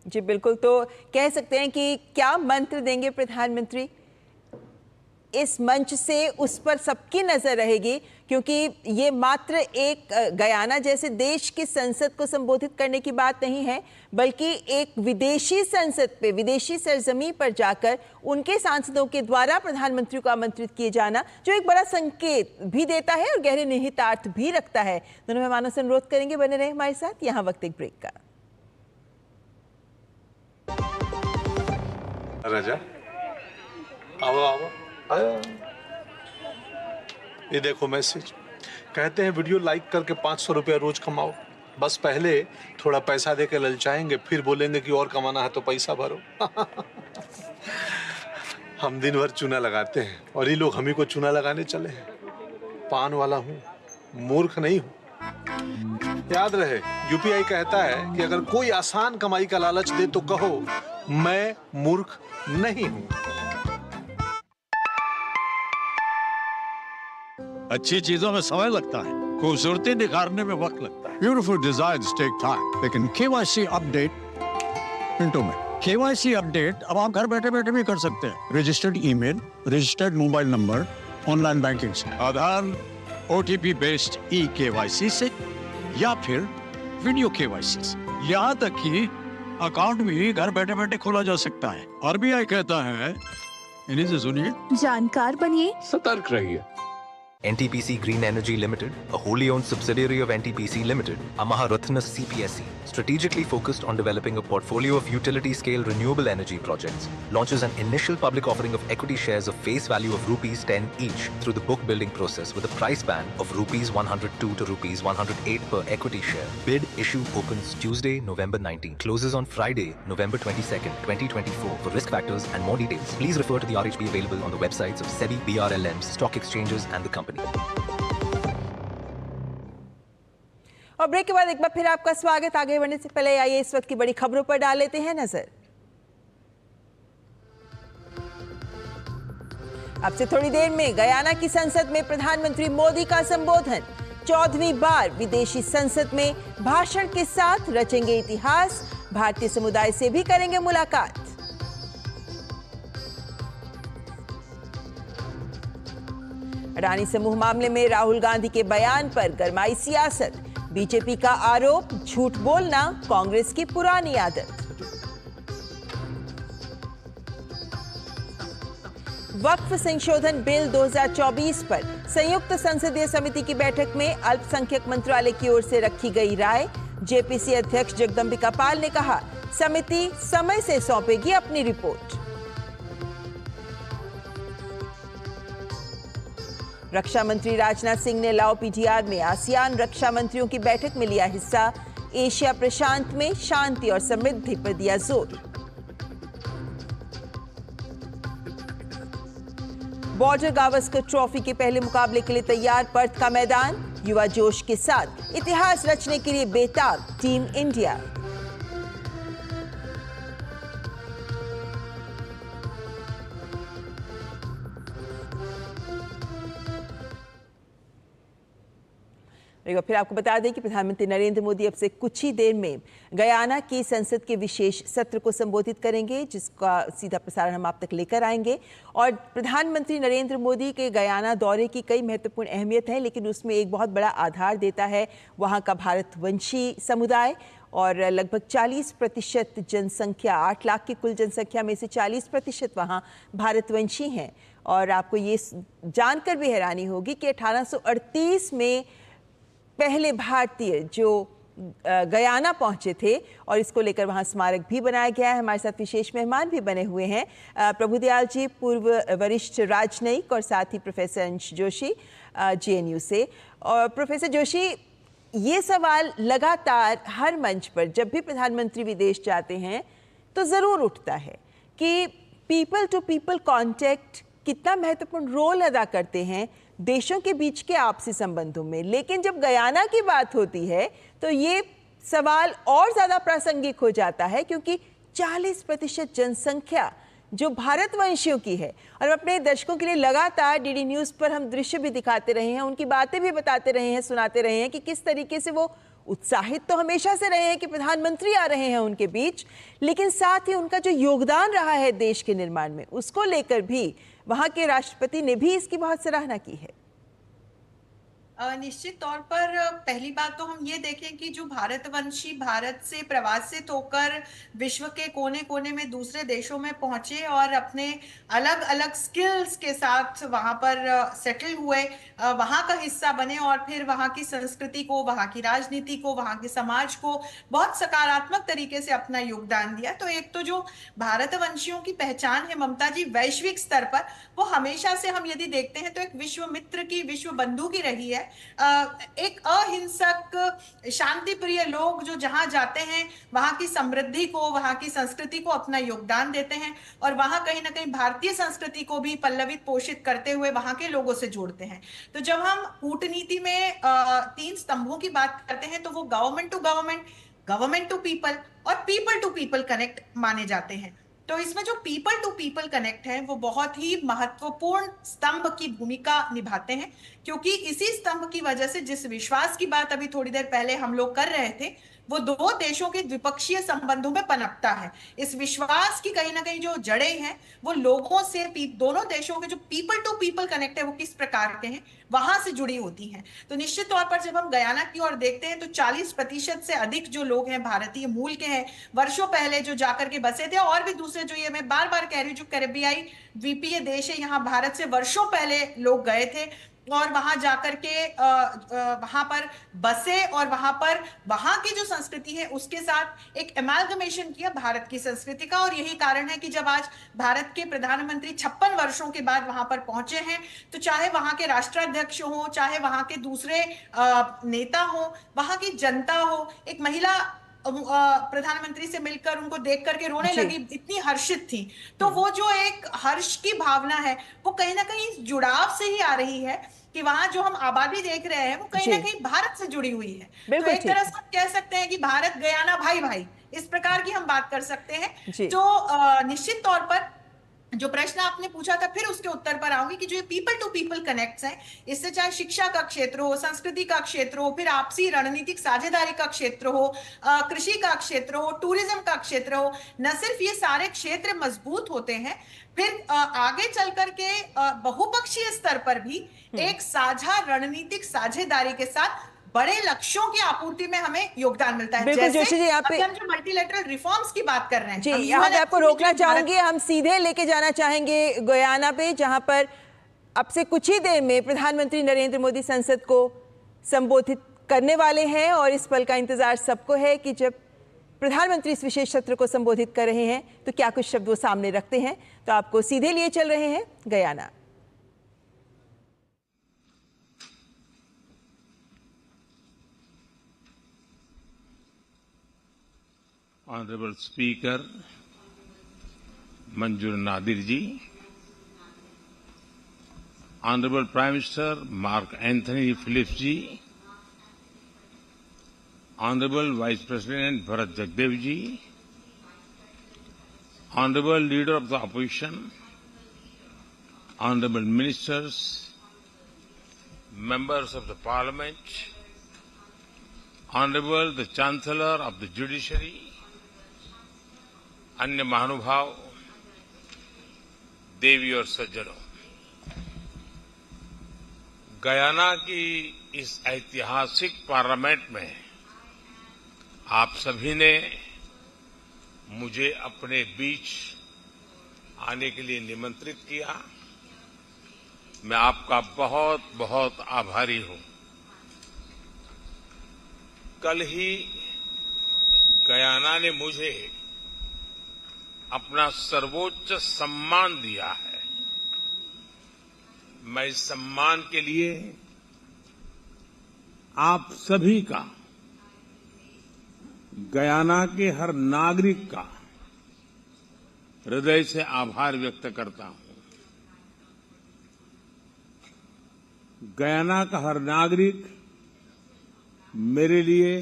S1: जी बिल्कुल, तो कह सकते हैं कि क्या मंत्र देंगे प्रधानमंत्री? इस मंच से उस पर सबकी नजर रहेगी, क्योंकि ये मात्र एक गयाना जैसे देश की संसद को संबोधित करने की बात नहीं है, बल्कि एक विदेशी संसद पे, विदेशी सरजमी पर जाकर उनके सांसदों के द्वारा प्रधानमंत्री को आमंत्रित किए जाना, जो एक बड़ा संकेत भी देता है और गहरे निहितार्थ भी रखता है। दोनों मेहमानों से अनुरोध करेंगे बने रहे हमारे साथ। यहाँ वक्त एक ब्रेक का।
S7: राजा आओ आओ आया। ये देखो मैसेज, कहते हैं वीडियो लाइक करके 500 रुपया रोज कमाओ। बस पहले थोड़ा पैसा दे के ललचाएंगे, फिर बोलेंगे कि और कमाना है तो पैसा भरो। हम दिन भर चूना लगाते हैं और ये लोग हम ही को चूना लगाने चले हैं। पान वाला हूँ, मूर्ख नहीं हूँ। याद रहे, यूपीआई कहता है कि अगर कोई आसान कमाई का लालच दे तो कहो मैं मूर्ख नहीं हूँ।
S3: अच्छी चीजों में समय लगता है, खूबसूरती निखारने में वक्त लगता है। ब्यूटीफुल डिजाइन्स टेक टाइम, लेकिन केवाईसी अपडेट मिनटों में। केवाईसी अपडेट अब आप घर बैठे बैठे भी कर सकते हैं। Registered email, registered mobile number, online banking से, आधार, ओटीपी बेस्ड ई-केवाईसी से, या फिर वीडियो केवाईसी से। यहाँ तक कि अकाउंट भी घर बैठे बैठे खोला जा सकता है। आरबीआई कहता है, इन्हीं से सुनिए,
S16: जानकार बनिए,
S11: सतर्क रहिए। NTPC Green Energy Limited, a wholly owned subsidiary of NTPC Limited, Amaha Ratna CPSE, strategically focused on developing a portfolio of utility-scale renewable energy projects, launches an initial public offering of equity shares of face value of rupees 10 each through the book building process with a price band of rupees 102 to rupees 108 per equity share. Bid issue opens Tuesday, November 19, closes on Friday, November 22nd, 2024. For risk factors and more details, please refer to the RHP available on the websites of SEBI, BRLMs, stock exchanges and the company.
S1: और break के बाद एक बार फिर आपका स्वागत। आगे बढ़ने से पहले आइए इस वक्त की बड़ी खबरों पर डाल लेते हैं नजर। अब से थोड़ी देर में गयाना की संसद में प्रधानमंत्री मोदी का संबोधन। 14वीं बार विदेशी संसद में भाषण के साथ रचेंगे इतिहास। भारतीय समुदाय से भी करेंगे मुलाकात। अडानी समूह मामले में राहुल गांधी के बयान पर गरमाई सियासत। बीजेपी का आरोप, झूठ बोलना कांग्रेस की पुरानी आदत। वक्फ संशोधन बिल 2024 पर संयुक्त संसदीय समिति की बैठक में अल्पसंख्यक मंत्रालय की ओर से रखी गई राय। जेपीसी अध्यक्ष जगदंबिका पाल ने कहा, समिति समय से सौंपेगी अपनी रिपोर्ट। रक्षा मंत्री राजनाथ सिंह ने लाओ पीटीआर में आसियान रक्षा मंत्रियों की बैठक में लिया हिस्सा। एशिया प्रशांत में शांति और समृद्धि पर दिया जोर। बॉर्डर गावस्कर ट्रॉफी के पहले मुकाबले के लिए तैयार पर्थ का मैदान। युवा जोश के साथ इतिहास रचने के लिए बेताब टीम इंडिया। फिर आपको बता दें कि प्रधानमंत्री नरेंद्र मोदी अब से कुछ ही देर में गयाना की संसद के विशेष सत्र को संबोधित करेंगे, जिसका सीधा प्रसारण हम आप तक लेकर आएंगे। और प्रधानमंत्री नरेंद्र मोदी के गयाना दौरे की कई महत्वपूर्ण अहमियत है, लेकिन उसमें एक बहुत बड़ा आधार देता है वहाँ का भारतवंशी समुदाय। और लगभग 40% जनसंख्या, 8 लाख की कुल जनसंख्या में से 40% वहाँ भारतवंशी हैं। और आपको ये जानकर भी हैरानी होगी कि 1838 में पहले भारतीय जो गयाना पहुंचे थे, और इसको लेकर वहां स्मारक भी बनाया गया है। हमारे साथ विशेष मेहमान भी बने हुए हैं, प्रभुदयाल जी, पूर्व वरिष्ठ राजनयिक, और साथ ही प्रोफेसर अंश जोशी जेएनयू से। और प्रोफेसर जोशी, ये सवाल लगातार हर मंच पर जब भी प्रधानमंत्री विदेश जाते हैं तो ज़रूर उठता है कि पीपल टू पीपल कॉन्टैक्ट कितना महत्वपूर्ण रोल अदा करते हैं देशों के बीच के आपसी संबंधों में। लेकिन जब गयाना की बात होती है तो ये सवाल और ज़्यादा प्रासंगिक हो जाता है, क्योंकि 40% जनसंख्या जो भारतवंशियों की है। और अपने दर्शकों के लिए लगातार डीडी न्यूज़ पर हम दृश्य भी दिखाते रहे हैं, उनकी बातें भी बताते रहे हैं, सुनाते रहे हैं कि किस तरीके से वो उत्साहित तो हमेशा से रहे हैं कि प्रधानमंत्री आ रहे हैं उनके बीच, लेकिन साथ ही उनका जो योगदान रहा है देश के निर्माण में, उसको लेकर भी वहाँ के राष्ट्रपति ने भी इसकी बहुत सराहना की है।
S12: निश्चित तौर पर पहली बात तो हम ये देखें कि जो भारतवंशी भारत से प्रवासित होकर विश्व के कोने कोने में दूसरे देशों में पहुंचे और अपने अलग अलग स्किल्स के साथ वहां पर सेटल हुए, वहां का हिस्सा बने, और फिर वहां की संस्कृति को, वहां की राजनीति को, वहां के समाज को बहुत सकारात्मक तरीके से अपना योगदान दिया। तो एक तो जो भारतवंशियों की पहचान है ममता जी वैश्विक स्तर पर, वो हमेशा से हम यदि देखते हैं तो एक विश्व मित्र की, विश्व बंधु की रही है। एक अहिंसक शांति प्रिय लोग जो जहां जाते हैं वहां की समृद्धि को, वहां की संस्कृति को अपना योगदान देते हैं, और वहां कहीं ना कहीं भारतीय संस्कृति को भी पल्लवित पोषित करते हुए वहां के लोगों से जोड़ते हैं। तो जब हम कूटनीति में 3 स्तंभों की बात करते हैं तो वो government to government, government to people और पीपल टू पीपल कनेक्ट माने जाते हैं। तो इसमें जो पीपल टू पीपल कनेक्ट है वो बहुत ही महत्वपूर्ण स्तंभ की भूमिका निभाते हैं, क्योंकि इसी स्तंभ की वजह से जिस विश्वास की बात अभी थोड़ी देर पहले हम लोग कर रहे थे, वो 2 देशों के द्विपक्षीय संबंधों में पनपता है। इस विश्वास की कहीं ना कहीं जो जड़ें हैं वो लोगों से, दोनों देशों के जो पीपल टू पीपल कनेक्ट है वो किस प्रकार के हैं, वहां से जुड़ी होती हैं। तो निश्चित तौर पर जब हम गयाना की ओर देखते हैं तो 40% से अधिक जो लोग हैं भारतीय मूल के हैं, वर्षों पहले जो जाकर के बसे थे, और भी दूसरे जो, ये मैं बार बार कह रही हूँ, जो कैरेबियाई द्वीपीय देश है, यहाँ भारत से वर्षों पहले लोग गए थे और वहां जाकर के वहां पर बसे, और वहां की जो संस्कृति है उसके साथ एक एमालगमेशन किया भारत की संस्कृति का। और यही कारण है कि जब आज भारत के प्रधानमंत्री 56 वर्षों के बाद वहां पर पहुंचे हैं, तो चाहे वहां के राष्ट्राध्यक्ष हो, चाहे वहां के दूसरे नेता हो, वहां की जनता हो, एक महिला प्रधानमंत्री से मिलकर उनको देख करके रोने लगी, इतनी हर्षित थी। तो वो जो एक हर्ष की भावना है वो कहीं ना कहीं जुड़ाव से ही आ रही है, कि वहां जो हम आबादी देख रहे हैं वो कहीं ना कहीं भारत से जुड़ी हुई है। तो एक तरह से हम कह सकते हैं कि भारत गयाना भाई भाई, इस प्रकार की हम बात कर सकते हैं। तो निश्चित तौर पर जो प्रश्न आपने पूछा था फिर उसके उत्तर पर आऊंगी कि जो ये पीपल टू पीपल कनेक्ट्स हैं, इससे चाहे शिक्षा का क्षेत्र हो, संस्कृति का क्षेत्र हो, फिर आपसी रणनीतिक साझेदारी का क्षेत्र हो, कृषि का क्षेत्र हो, टूरिज्म का क्षेत्र हो, न सिर्फ ये सारे क्षेत्र मजबूत होते हैं, फिर आगे चल करके बहुपक्षीय स्तर पर भी एक साझा रणनीतिक साझेदारी के साथ बड़े लक्ष्यों की आपूर्ति में हमें योगदान मिलता है।
S1: बिल्कुल जोशी जी, यहाँ पे
S12: हम जो मल्टीलेटरल रिफॉर्म्स की बात कर रहे हैं
S1: जी, यहाँ पे आपको रोकना चाहूंगी। हम सीधे लेके जाना चाहेंगे गयाना पे, जहां पर अब से कुछ ही देर में प्रधानमंत्री नरेंद्र मोदी संसद को संबोधित करने वाले हैं और इस पल का इंतजार सबको है कि जब प्रधानमंत्री इस विशेष सत्र को संबोधित कर रहे हैं तो क्या कुछ शब्द वो सामने रखते हैं। तो आपको सीधे लिए चल रहे हैं Guyana.
S2: Honorable Speaker Manjur Nadir ji, Honorable Prime Minister Mark Anthony Phillips ji, Honorable Vice President Bharat Jagdev ji, Honorable Leader of the Opposition, Honorable Ministers, Members of the Parliament, Honorable the Chancellor of the Judiciary, अन्य महानुभाव, देवी और सज्जनों, Guyana की इस ऐतिहासिक parliament में आप सभी ने मुझे अपने बीच आने के लिए निमंत्रित किया। मैं आपका बहुत बहुत आभारी हूं। कल ही गयाना ने मुझे अपना सर्वोच्च सम्मान दिया है। मैं इस सम्मान के लिए आप सभी का, गयाना के हर नागरिक का हृदय से आभार व्यक्त करता हूं। गयाना का हर नागरिक मेरे लिए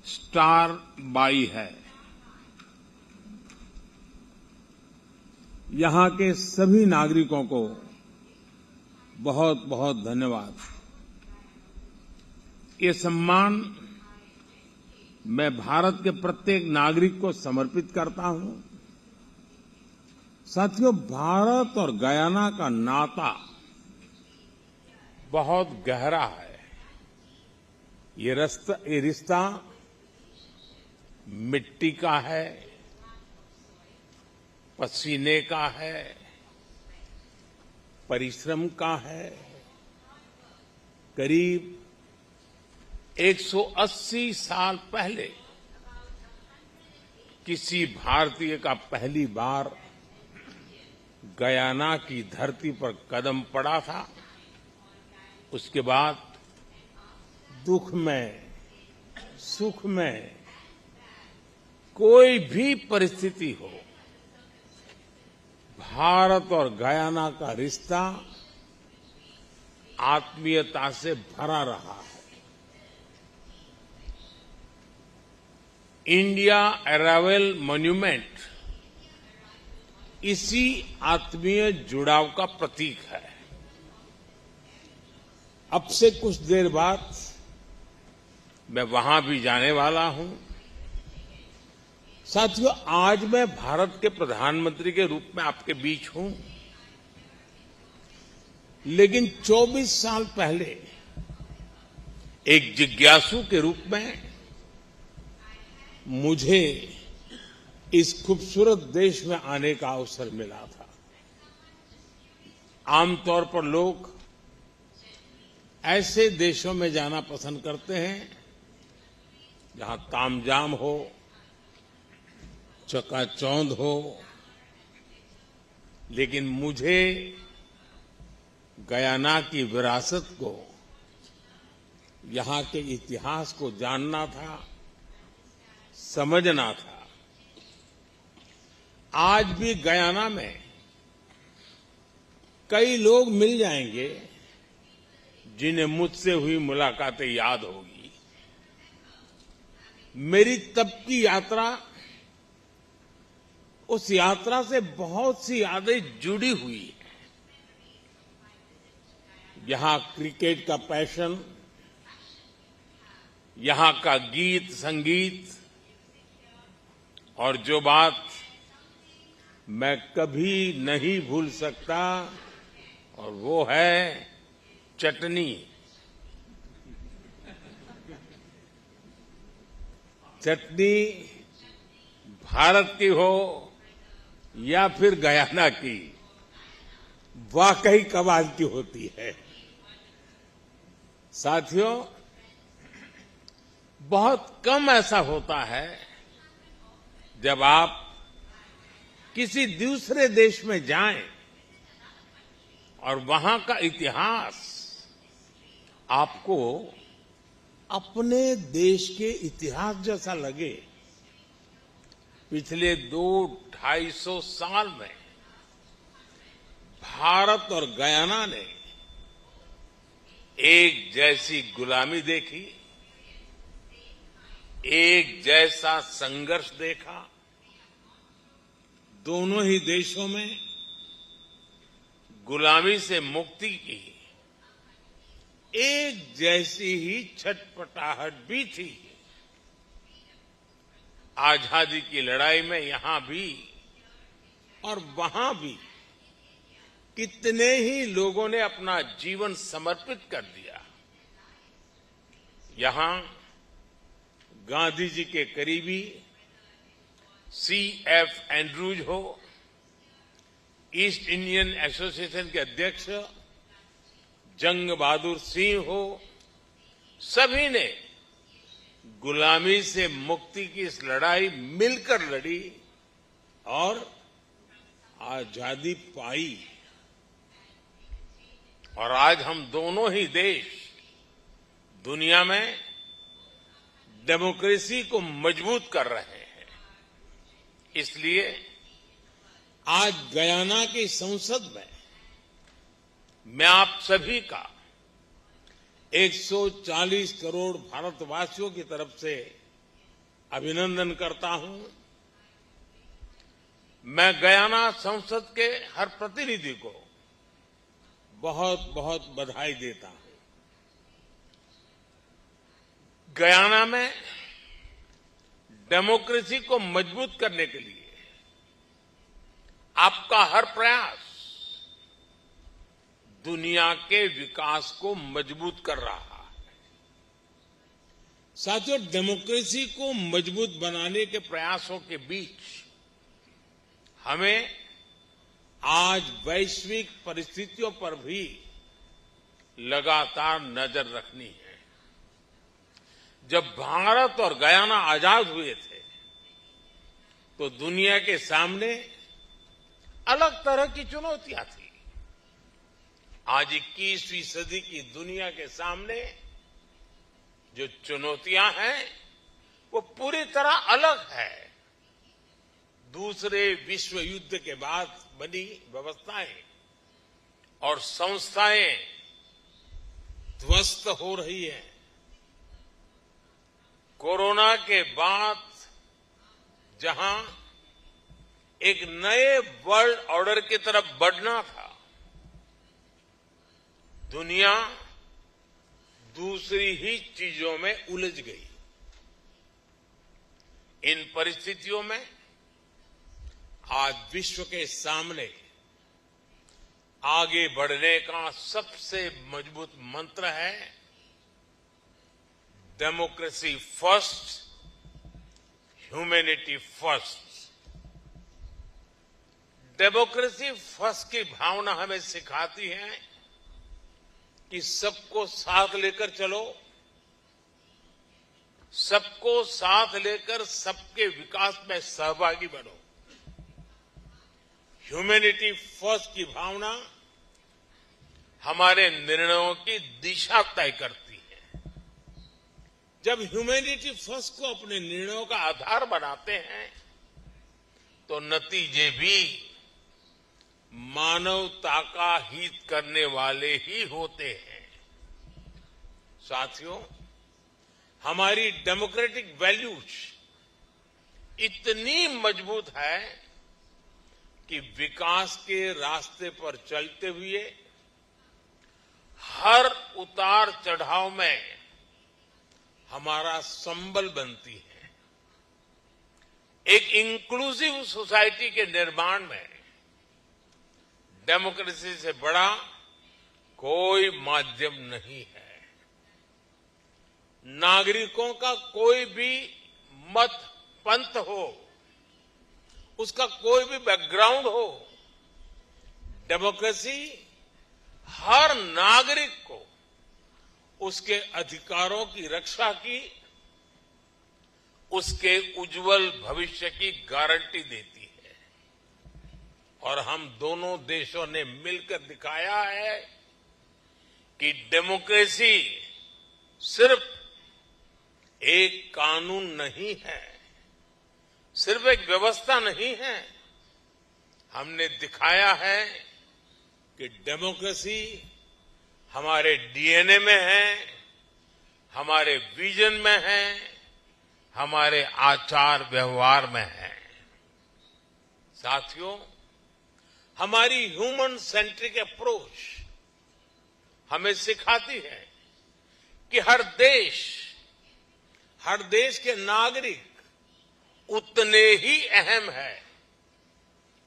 S2: स्टार बाई है। यहां के सभी नागरिकों को बहुत बहुत धन्यवाद। ये सम्मान मैं भारत के प्रत्येक नागरिक को समर्पित करता हूं। साथियों, भारत और गयाना का नाता बहुत गहरा है। ये रिश्ता मिट्टी का है, पसीने का है, परिश्रम का है। करीब 180 साल पहले किसी भारतीय का पहली बार गयाना की धरती पर कदम पड़ा था। उसके बाद दुख में, सुख में, कोई भी परिस्थिति हो, भारत और गयाना का रिश्ता आत्मीयता से भरा रहा है। इंडिया अराइवल मॉन्यूमेंट इसी आत्मीय जुड़ाव का प्रतीक है। अब से कुछ देर बाद मैं वहां भी जाने वाला हूं। साथियों, आज मैं भारत के प्रधानमंत्री के रूप में आपके बीच हूं, लेकिन 24 साल पहले एक जिज्ञासु के रूप में मुझे इस खूबसूरत देश में आने का अवसर मिला था। आमतौर पर लोग ऐसे देशों में जाना पसंद करते हैं जहां तामझाम हो, चकाचौंध हो, लेकिन मुझे गयाना की विरासत को, यहां के इतिहास को जानना था, समझना था। आज भी गयाना में कई लोग मिल जाएंगे जिन्हें मुझसे हुई मुलाकातें याद होगी। मेरी तब की यात्रा उस यात्रा से बहुत सी यादें जुड़ी हुई हैं। यहां क्रिकेट का पैशन, यहां का गीत संगीत, और जो बात मैं कभी नहीं भूल सकता, और वो है चटनी। चटनी भारत की हो या फिर गयाना की, वाकई कमाल की होती है। साथियों, बहुत कम ऐसा होता है जब आप किसी दूसरे देश में जाएं और वहां का इतिहास आपको अपने देश के इतिहास जैसा लगे। पिछले 200-250 साल में भारत और गयाना ने एक जैसी गुलामी देखी, एक जैसा संघर्ष देखा। दोनों ही देशों में गुलामी से मुक्ति की एक जैसी ही छटपटाहट भी थी। आजादी की लड़ाई में यहां भी और वहां भी कितने ही लोगों ने अपना जीवन समर्पित कर दिया। यहां गांधी जी के करीबी C.F. एंड्रूज हो, ईस्ट इंडियन एसोसिएशन के अध्यक्ष जंग बहादुर सिंह हो, सभी ने गुलामी से मुक्ति की इस लड़ाई मिलकर लड़ी और आजादी पाई। और आज हम दोनों ही देश दुनिया में डेमोक्रेसी को मजबूत कर रहे हैं। इसलिए आज गयाना की संसद में मैं आप सभी का 140 करोड़ भारतवासियों की तरफ से अभिनंदन करता हूं। मैं गयाना संसद के हर प्रतिनिधि को बहुत बहुत बधाई देता हूं। गयाना में डेमोक्रेसी को मजबूत करने के लिए आपका हर प्रयास दुनिया के विकास को मजबूत कर रहा है। साथियों, डेमोक्रेसी को मजबूत बनाने के प्रयासों के बीच हमें आज वैश्विक परिस्थितियों पर भी लगातार नजर रखनी है। जब भारत और गयाना आजाद हुए थे तो दुनिया के सामने अलग तरह की चुनौतियां थी। आज 21वीं सदी की दुनिया के सामने जो चुनौतियां हैं वो पूरी तरह अलग है। दूसरे विश्व युद्ध के बाद बनी व्यवस्थाएं और संस्थाएं ध्वस्त हो रही हैं। कोरोना के बाद जहां एक नए वर्ल्ड ऑर्डर की तरफ बढ़ना था, दुनिया दूसरी ही चीजों में उलझ गई। इन परिस्थितियों में आज विश्व के सामने आगे बढ़ने का सबसे मजबूत मंत्र है democracy first, humanity first. Democracy first की भावना हमें सिखाती है कि सबको साथ लेकर चलो, सबको साथ लेकर सबके विकास में सहभागी बनो। ह्यूमैनिटी फर्स्ट की भावना हमारे निर्णयों की दिशा तय करती है। जब ह्यूमैनिटी फर्स्ट को अपने निर्णयों का आधार बनाते हैं तो नतीजे भी मानवता का हित करने वाले ही होते हैं। साथियों, हमारी डेमोक्रेटिक वैल्यूज इतनी मजबूत है कि विकास के रास्ते पर चलते हुए हर उतार चढ़ाव में हमारा संबल बनती है। एक इंक्लूसिव सोसाइटी के निर्माण में डेमोक्रेसी से बड़ा कोई माध्यम नहीं है। नागरिकों का कोई भी मत पंथ हो, उसका कोई भी बैकग्राउंड हो, डेमोक्रेसी हर नागरिक को उसके अधिकारों की रक्षा की, उसके उज्जवल भविष्य की गारंटी देती है। और हम दोनों देशों ने मिलकर दिखाया है कि डेमोक्रेसी सिर्फ एक कानून नहीं है, सिर्फ एक व्यवस्था नहीं है। हमने दिखाया है कि डेमोक्रेसी हमारे डीएनए में है, हमारे विजन में है, हमारे आचार व्यवहार में है। साथियों, हमारी ह्यूमन सेंट्रिक अप्रोच हमें सिखाती है कि हर देश के नागरिक उतने ही अहम है।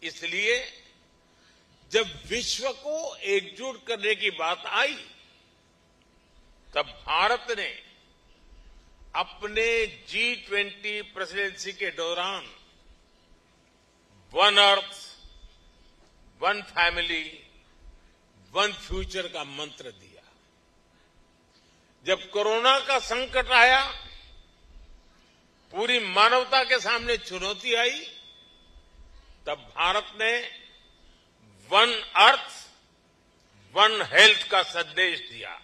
S2: इसलिए जब विश्व को एकजुट करने की बात आई, तब भारत ने अपने G20 प्रेसिडेंसी के दौरान one earth, one family, one future का मंत्र दिया। जब कोरोना का संकट आया, पूरी मानवता के सामने चुनौती आई, तब भारत ने वन अर्थ, वन हेल्थ का संदेश दिया।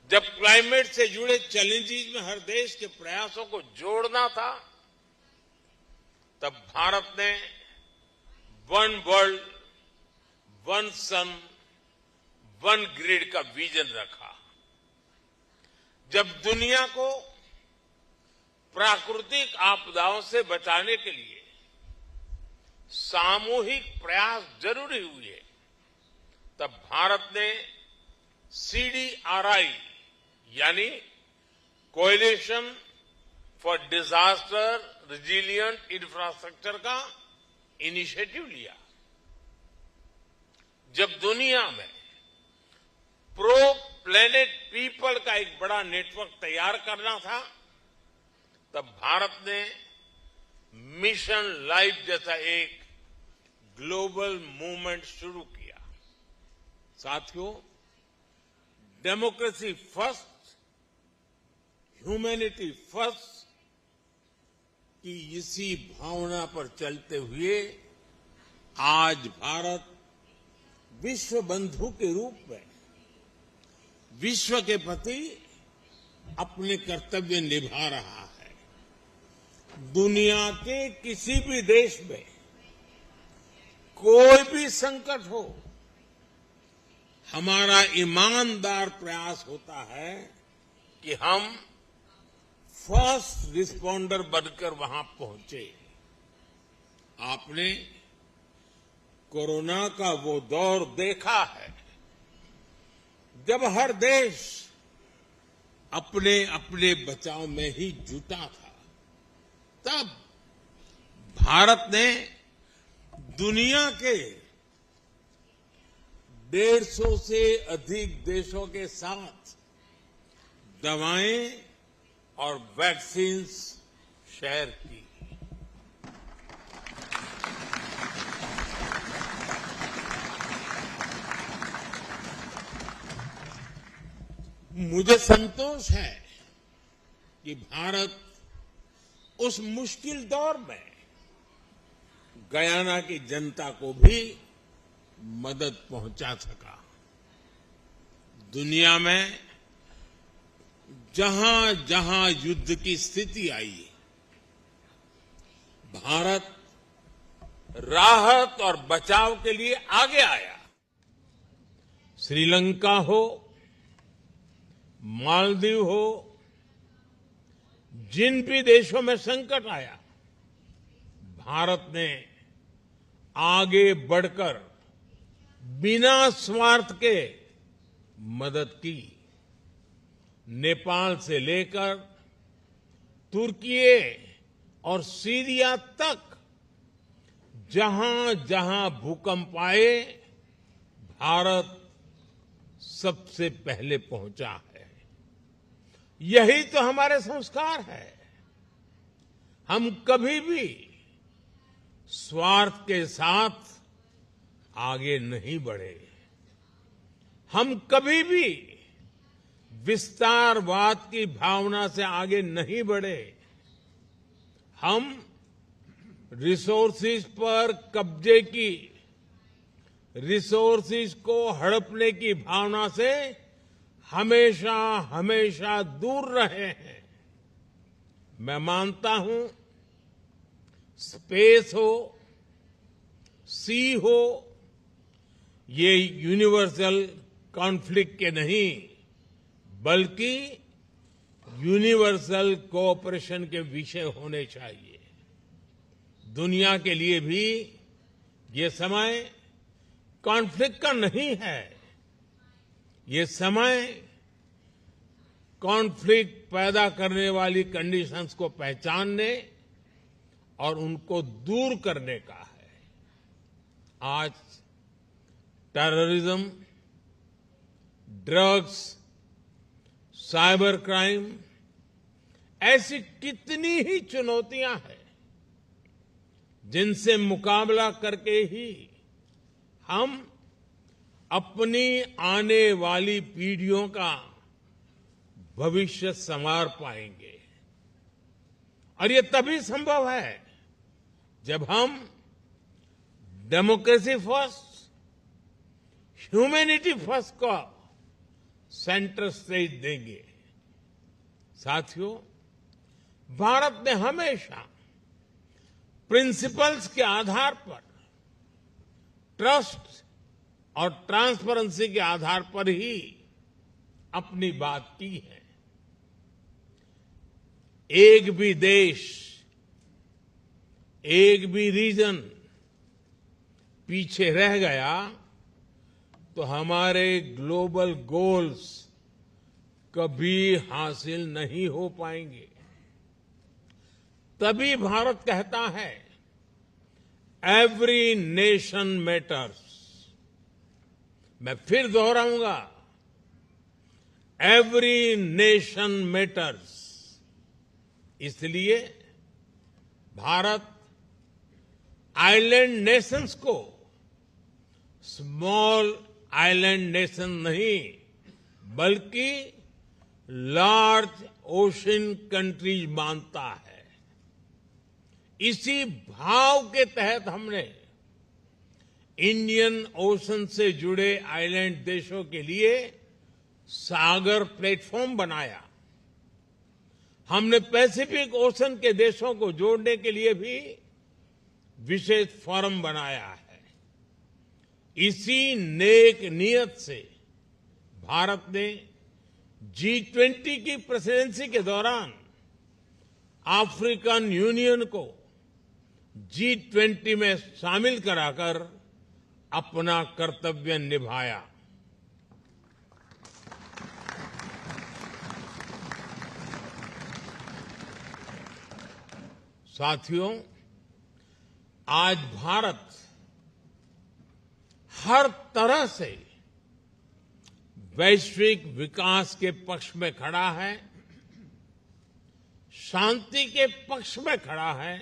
S2: जब क्लाइमेट से जुड़े चैलेंजेस में हर देश के प्रयासों को जोड़ना था, तब भारत ने वन वर्ल्ड, वन सन, वन ग्रिड का विजन रखा। जब दुनिया को प्राकृतिक आपदाओं से बचाने के लिए सामूहिक प्रयास जरूरी हुए, तब भारत ने CDRI यानी coalition for disaster resilient infrastructure का इनिशिएटिव लिया। जब दुनिया में प्रो प्लेनेट पीपल का एक बड़ा नेटवर्क तैयार करना था, तब भारत ने मिशन लाइफ जैसा एक ग्लोबल मूवमेंट शुरू किया। साथियों, डेमोक्रेसी फर्स्ट, ह्यूमैनिटी फर्स्ट की इसी भावना पर चलते हुए आज भारत विश्व बंधु के रूप में विश्व के प्रति अपने कर्तव्य निभा रहा है। दुनिया के किसी भी देश में कोई भी संकट हो, हमारा ईमानदार प्रयास होता है कि हम फर्स्ट रिस्पॉन्डर बनकर वहां पहुंचे। आपने कोरोना का वो दौर देखा है जब हर देश अपने अपने बचाव में ही जुटा था। तब भारत ने दुनिया के 150 से अधिक देशों के साथ दवाएं और वैक्सीन शेयर की। मुझे संतोष है कि भारत उस मुश्किल दौर में गयाना की जनता को भी मदद पहुंचा सका। दुनिया में जहां जहां युद्ध की स्थिति आई, भारत राहत और बचाव के लिए आगे आया। श्रीलंका हो, मालदीव हो, जिन भी देशों में संकट आया, भारत ने आगे बढ़कर बिना स्वार्थ के मदद की। नेपाल से लेकर तुर्की और सीरिया तक जहां जहां भूकंप आए, भारत सबसे पहले पहुंचा है। यही तो हमारे संस्कार है। हम कभी भी स्वार्थ के साथ आगे नहीं बढ़े। हम कभी भी विस्तारवाद की भावना से आगे नहीं बढ़े। हम रिसोर्सेज पर कब्जे की, रिसोर्सेज को हड़पने की भावना से हमेशा हमेशा दूर रहे हैं। मैं मानता हूं स्पेस हो, सी हो, ये यूनिवर्सल कॉन्फ्लिक्ट के नहीं बल्कि यूनिवर्सल कोऑपरेशन के विषय होने चाहिए। दुनिया के लिए भी ये समय कॉन्फ्लिक्ट का नहीं है। ये समय कॉन्फ्लिक्ट पैदा करने वाली कंडीशंस को पहचानने और उनको दूर करने का है। आज टेररिज्म, ड्रग्स, साइबर क्राइम ऐसी कितनी ही चुनौतियां हैं जिनसे मुकाबला करके ही हम अपनी आने वाली पीढ़ियों का भविष्य संवार पाएंगे। और ये तभी संभव है जब हम डेमोक्रेसी फर्स्ट, ह्यूमैनिटी फर्स्ट को सेंटर स्टेज देंगे। साथियों, भारत ने हमेशा प्रिंसिपल्स के आधार पर, ट्रस्ट और ट्रांसपेरेंसी के आधार पर ही अपनी बात की है। एक भी देश, एक भी रीजन पीछे रह गया तो हमारे ग्लोबल गोल्स कभी हासिल नहीं हो पाएंगे। तभी भारत कहता है एवरी नेशन मैटर्स। मैं फिर दोहराऊंगा, एवरी नेशन मैटर्स। इसलिए भारत आइलैंड नेशंस को स्मॉल आइलैंड नेशन नहीं बल्कि लार्ज ओशन कंट्रीज मानता है। इसी भाव के तहत हमने इंडियन ओशन से जुड़े आइलैंड देशों के लिए सागर प्लेटफॉर्म बनाया। हमने पैसिफिक ओशन के देशों को जोड़ने के लिए भी विशेष फोरम बनाया है। इसी नेक नियत से भारत ने G20 की प्रेसिडेंसी के दौरान अफ्रीकन यूनियन को G20 में शामिल कराकर अपना कर्तव्य निभाया। साथियों, आज भारत हर तरह से वैश्विक विकास के पक्ष में खड़ा है, शांति के पक्ष में खड़ा है।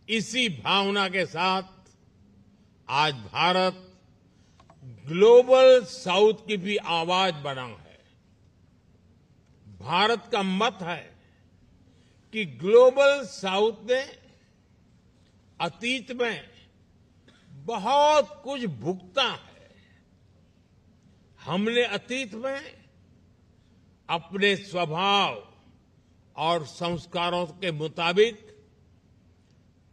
S2: इसी भावना के साथ आज भारत ग्लोबल साउथ की भी आवाज बना है। भारत का मत है कि ग्लोबल साउथ ने अतीत में बहुत कुछ भुगता है। हमने अतीत में अपने स्वभाव और संस्कारों के मुताबिक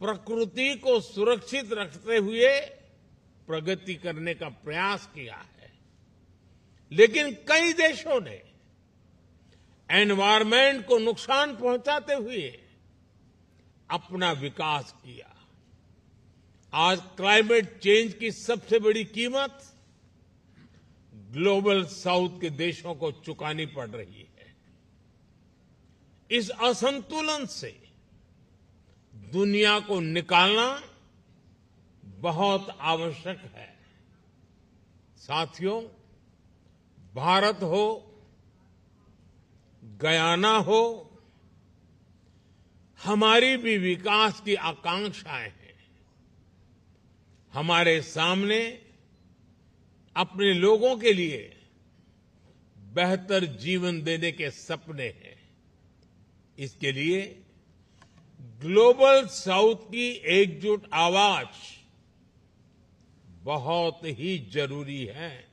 S2: प्रकृति को सुरक्षित रखते हुए प्रगति करने का प्रयास किया है, लेकिन कई देशों ने एनवायरनमेंट को नुकसान पहुंचाते हुए अपना विकास किया। आज क्लाइमेट चेंज की सबसे बड़ी कीमत ग्लोबल साउथ के देशों को चुकानी पड़ रही है। इस असंतुलन से दुनिया को निकालना बहुत आवश्यक है। साथियों, भारत हो, गयाना हो, हमारी भी विकास की आकांक्षाएं हैं। हमारे सामने अपने लोगों के लिए बेहतर जीवन देने के सपने हैं। इसके लिए ग्लोबल साउथ की एकजुट आवाज बहुत ही जरूरी है।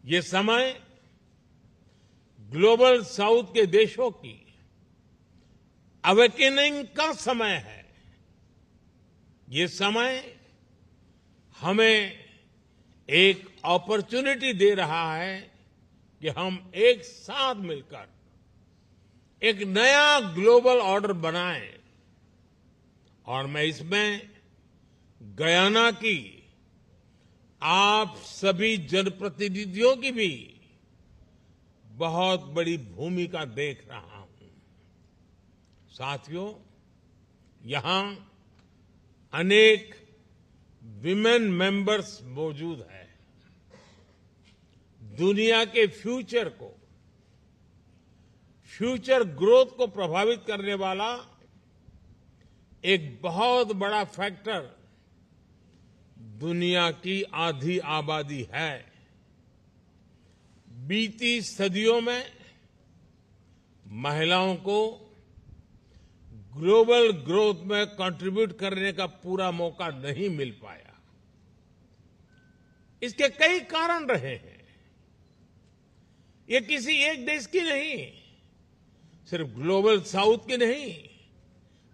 S2: ये समय ग्लोबल साउथ के देशों की अवेकनिंग का समय है। ये समय हमें एक अपॉर्चुनिटी दे रहा है कि हम एक साथ मिलकर एक नया ग्लोबल ऑर्डर बनाएं। और मैं इसमें गयाना की आप सभी जनप्रतिनिधियों की भी बहुत बड़ी भूमिका देख रहा हूं। साथियों, यहां अनेक विमेन मेंबर्स मौजूद हैं। दुनिया के फ्यूचर ग्रोथ को प्रभावित करने वाला एक बहुत बड़ा फैक्टर दुनिया की आधी आबादी है। बीती सदियों में महिलाओं को ग्लोबल ग्रोथ में कंट्रीब्यूट करने का पूरा मौका नहीं मिल पाया। इसके कई कारण रहे हैं। ये किसी एक देश की नहीं, सिर्फ ग्लोबल साउथ की नहीं,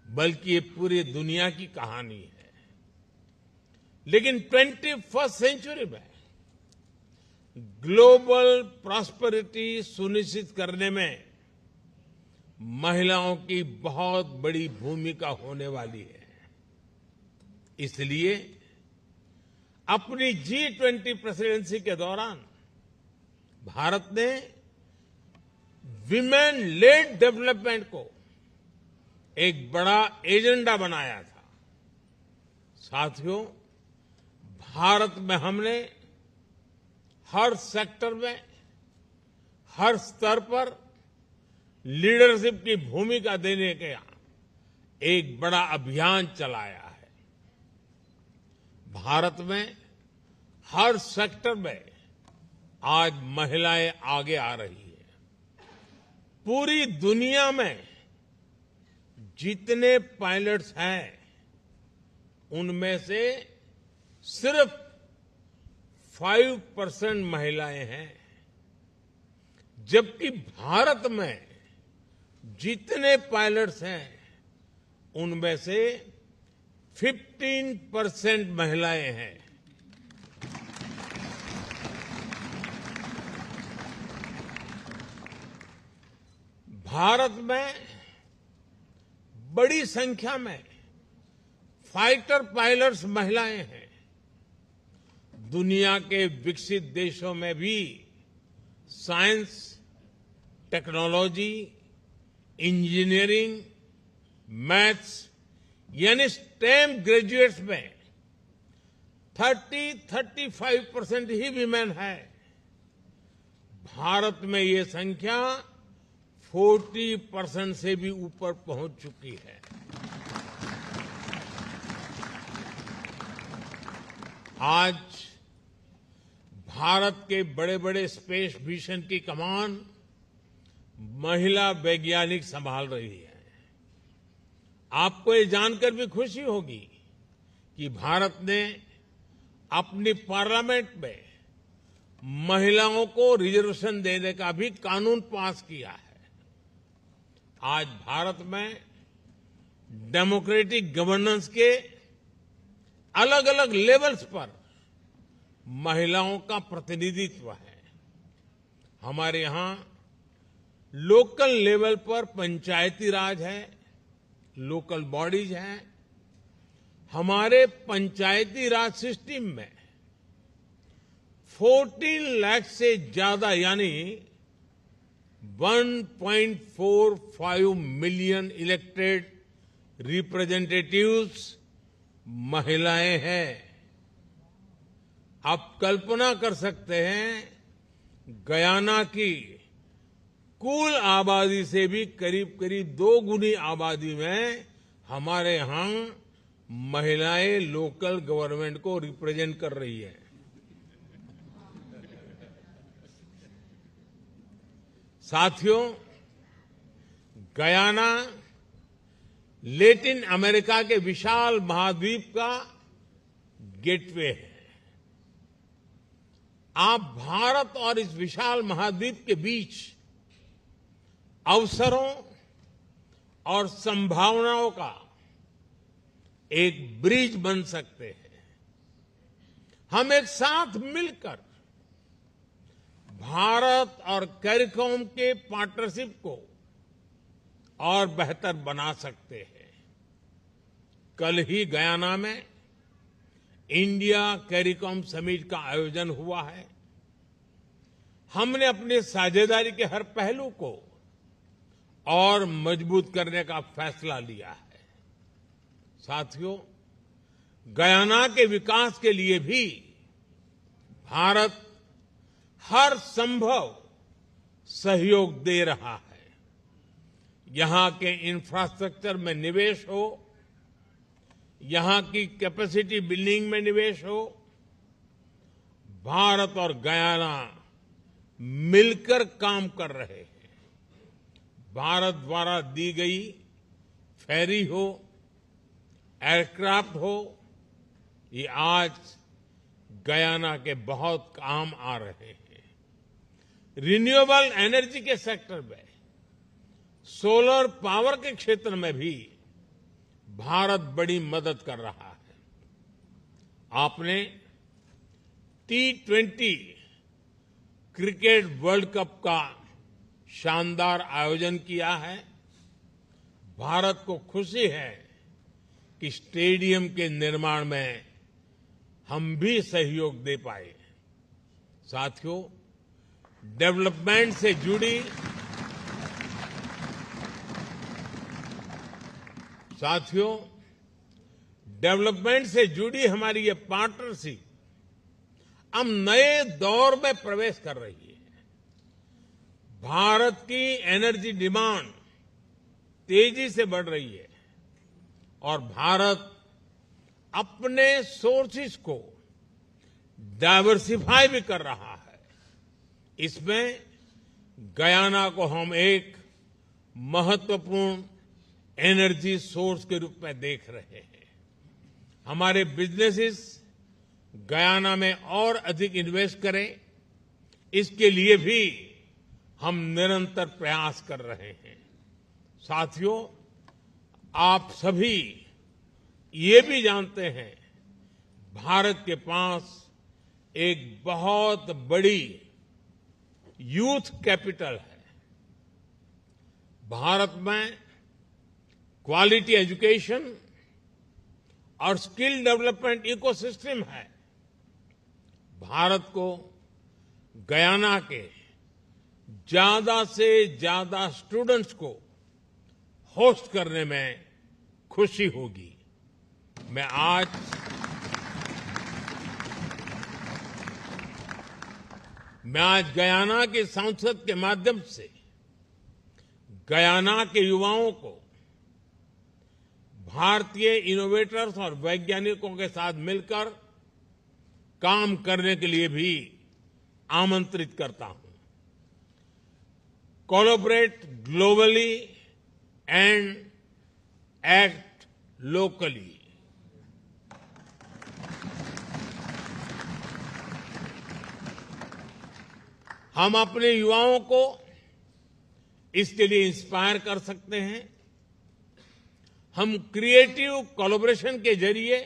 S2: बल्कि ये पूरी दुनिया की कहानी है। लेकिन 21st सेंचुरी में ग्लोबल प्रॉस्पेरिटी सुनिश्चित करने में महिलाओं की बहुत बड़ी भूमिका होने वाली है। इसलिए अपनी G20 प्रेसिडेंसी के दौरान भारत ने विमेन लेड डेवलपमेंट को एक बड़ा एजेंडा बनाया था। साथियों, भारत में हमने हर सेक्टर में, हर स्तर पर लीडरशिप की भूमिका देने का एक बड़ा अभियान चलाया है। भारत में हर सेक्टर में आज महिलाएं आगे आ रही है। पूरी दुनिया में जितने पायलट्स हैं, उनमें से सिर्फ 5% महिलाएं हैं, जबकि भारत में जितने पायलट्स हैं, उनमें से 15% महिलाएं हैं। भारत में बड़ी संख्या में फाइटर पायलट्स महिलाएं हैं। दुनिया के विकसित देशों में भी साइंस, टेक्नोलॉजी, इंजीनियरिंग, मैथ्स यानी स्टेम ग्रेजुएट्स में 30-35% ही विमेन है। भारत में ये संख्या 40% से भी ऊपर पहुंच चुकी है। आज भारत के बड़े बड़े स्पेस मिशन की कमान महिला वैज्ञानिक संभाल रही है। आपको ये जानकर भी खुशी होगी कि भारत ने अपनी पार्लियामेंट में महिलाओं को रिजर्वेशन देने का भी कानून पास किया है। आज भारत में डेमोक्रेटिक गवर्नेंस के अलग अलग लेवल्स पर महिलाओं का प्रतिनिधित्व है। हमारे यहां लोकल लेवल पर पंचायती राज है, लोकल बॉडीज हैं, हमारे पंचायती राज सिस्टम में 14 लाख से ज्यादा यानी 1.45 मिलियन इलेक्टेड रिप्रेजेंटेटिव्स महिलाएं हैं। आप कल्पना कर सकते हैं, गयाना की कुल आबादी से भी करीब करीब 2 गुनी आबादी में हमारे यहां महिलाएं लोकल गवर्नमेंट को रिप्रेजेंट कर रही है। साथियों, गयाना लैटिन अमेरिका के विशाल महाद्वीप का गेटवे है। आप भारत और इस विशाल महाद्वीप के बीच अवसरों और संभावनाओं का एक ब्रिज बन सकते हैं। हम एक साथ मिलकर भारत और कैरिकॉम के पार्टनरशिप को और बेहतर बना सकते हैं। कल ही गयाना में इंडिया कैरिकॉम समिट का आयोजन हुआ है। हमने अपनी साझेदारी के हर पहलू को और मजबूत करने का फैसला लिया है। साथियों, गयाना के विकास के लिए भी भारत हर संभव सहयोग दे रहा है। यहां के इंफ्रास्ट्रक्चर में निवेश हो, यहां की कैपेसिटी बिल्डिंग में निवेश हो, भारत और गयाना मिलकर काम कर रहे हैं। भारत द्वारा दी गई फेरी हो, एयरक्राफ्ट हो, ये आज गयाना के बहुत काम आ रहे हैं। रिन्यूएबल एनर्जी के सेक्टर में, सोलर पावर के क्षेत्र में भी भारत बड़ी मदद कर रहा है। आपने T20 क्रिकेट वर्ल्ड कप का शानदार आयोजन किया है। भारत को खुशी है कि स्टेडियम के निर्माण में हम भी सहयोग दे पाए। साथियों, डेवलपमेंट से जुड़ी हमारी ये पार्टनरशिप अब नए दौर में प्रवेश कर रही है। भारत की एनर्जी डिमांड तेजी से बढ़ रही है और भारत अपने सोर्सेस को डाइवर्सिफाई भी कर रहा है। इसमें गयाना को हम एक महत्वपूर्ण एनर्जी सोर्स के रूप में देख रहे हैं। हमारे बिजनेसेस गयाना में और अधिक इन्वेस्ट करें, इसके लिए भी हम निरंतर प्रयास कर रहे हैं। साथियों, आप सभी ये भी जानते हैं, भारत के पास एक बहुत बड़ी यूथ कैपिटल है। भारत में क्वालिटी एजुकेशन और स्किल डेवलपमेंट इकोसिस्टम है। भारत को गयाना के ज्यादा से ज्यादा स्टूडेंट्स को होस्ट करने में खुशी होगी। मैं आज गयाना के संसद के माध्यम से गयाना के युवाओं को भारतीय इनोवेटर्स और वैज्ञानिकों के साथ मिलकर काम करने के लिए भी आमंत्रित करता हूं। Collaborate globally and act locally. हम अपने युवाओं को इसके लिए इंस्पायर कर सकते हैं। हम क्रिएटिव कोलैबोरेशन के जरिए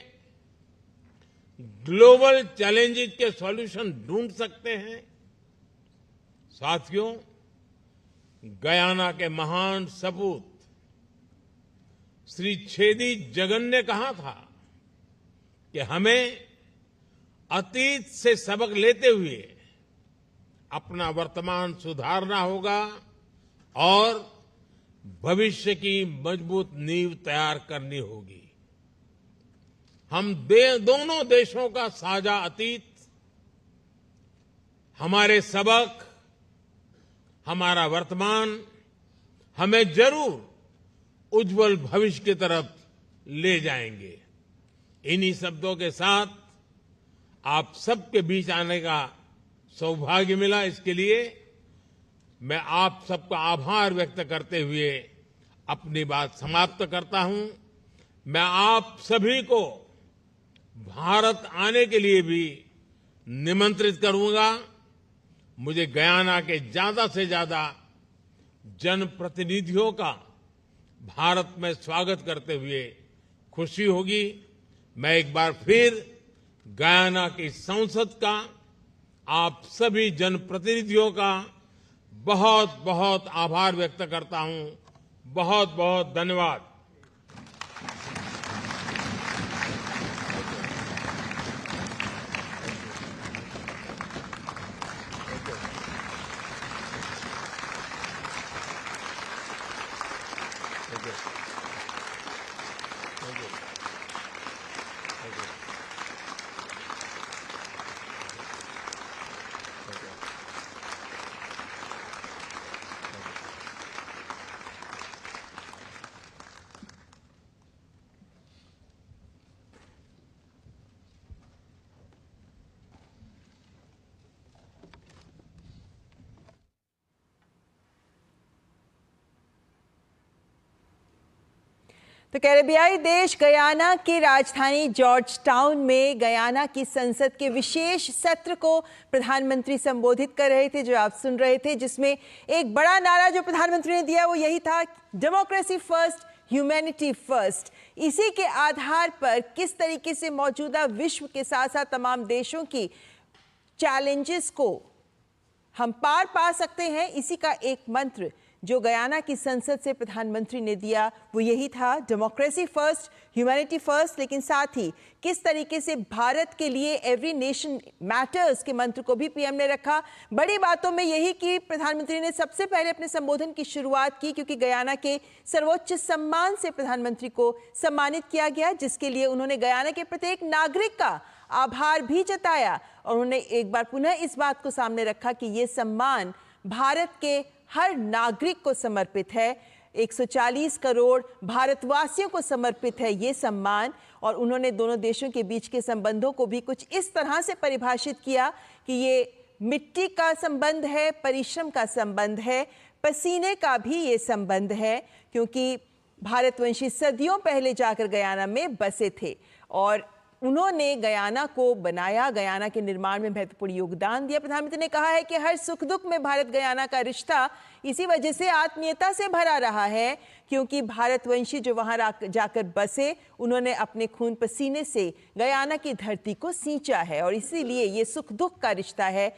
S2: ग्लोबल चैलेंजेस के सॉल्यूशन ढूंढ सकते हैं। साथियों, गयाना के महान सपूत श्री छेदी जगन ने कहा था, कि हमें अतीत से सबक लेते हुए अपना वर्तमान सुधारना होगा और भविष्य की मजबूत नींव तैयार करनी होगी। हम दोनों देशों का साझा अतीत, हमारे सबक, हमारा वर्तमान हमें जरूर उज्जवल भविष्य की तरफ ले जाएंगे। इन्हीं शब्दों के साथ आप सबके बीच आने का सौभाग्य मिला। इसके लिए मैं आप सबका आभार व्यक्त करते हुए अपनी बात समाप्त करता हूं। मैं आप सभी को भारत आने के लिए भी निमंत्रित करूंगा। मुझे गयाना के ज्यादा से ज्यादा जनप्रतिनिधियों का भारत में स्वागत करते हुए खुशी होगी। मैं एक बार फिर गयाना की संसद का, आप सभी जनप्रतिनिधियों का बहुत बहुत आभार व्यक्त करता हूं। बहुत बहुत धन्यवाद।
S1: तो कैरेबियाई देश गयाना की राजधानी जॉर्ज टाउन में गयाना की संसद के विशेष सत्र को प्रधानमंत्री संबोधित कर रहे थे, जो आप सुन रहे थे, जिसमें एक बड़ा नारा जो प्रधानमंत्री ने दिया वो यही था, डेमोक्रेसी फर्स्ट, ह्यूमैनिटी फर्स्ट। इसी के आधार पर किस तरीके से मौजूदा विश्व के साथ साथ तमाम देशों की चैलेंजेस को हम पार पा सकते हैं, इसी का एक मंत्र जो गयाना की संसद से प्रधानमंत्री ने दिया वो यही था, डेमोक्रेसी फर्स्ट, ह्यूमैनिटी फर्स्ट। लेकिन साथ ही किस तरीके से भारत के लिए एवरी नेशन मैटर्स के मंत्र को भी पीएम ने रखा। बड़ी बातों में यही कि प्रधानमंत्री ने सबसे पहले अपने संबोधन की शुरुआत की, क्योंकि गयाना के सर्वोच्च सम्मान से प्रधानमंत्री को सम्मानित किया गया, जिसके लिए उन्होंने गयाना के प्रत्येक नागरिक का आभार भी जताया। और उन्होंने एक बार पुनः इस बात को सामने रखा कि ये सम्मान भारत के हर नागरिक को समर्पित है, 140 करोड़ भारतवासियों को समर्पित है ये सम्मान। और उन्होंने दोनों देशों के बीच के संबंधों को भी कुछ इस तरह से परिभाषित किया कि ये मिट्टी का संबंध है, परिश्रम का संबंध है, पसीने का भी ये संबंध है, क्योंकि भारतवंशी सदियों पहले जाकर गयाना में बसे थे और उन्होंने गयाना को बनाया, गयाना के निर्माण में महत्वपूर्ण योगदान दिया। प्रधानमंत्री ने कहा है कि हर सुख दुख में भारत गयाना का रिश्ता इसी वजह से आत्मीयता से भरा रहा है, क्योंकि भारतवंशी जो वहां जाकर बसे उन्होंने अपने खून पसीने से गयाना की धरती को सींचा है और इसीलिए ये सुख दुख का रिश्ता है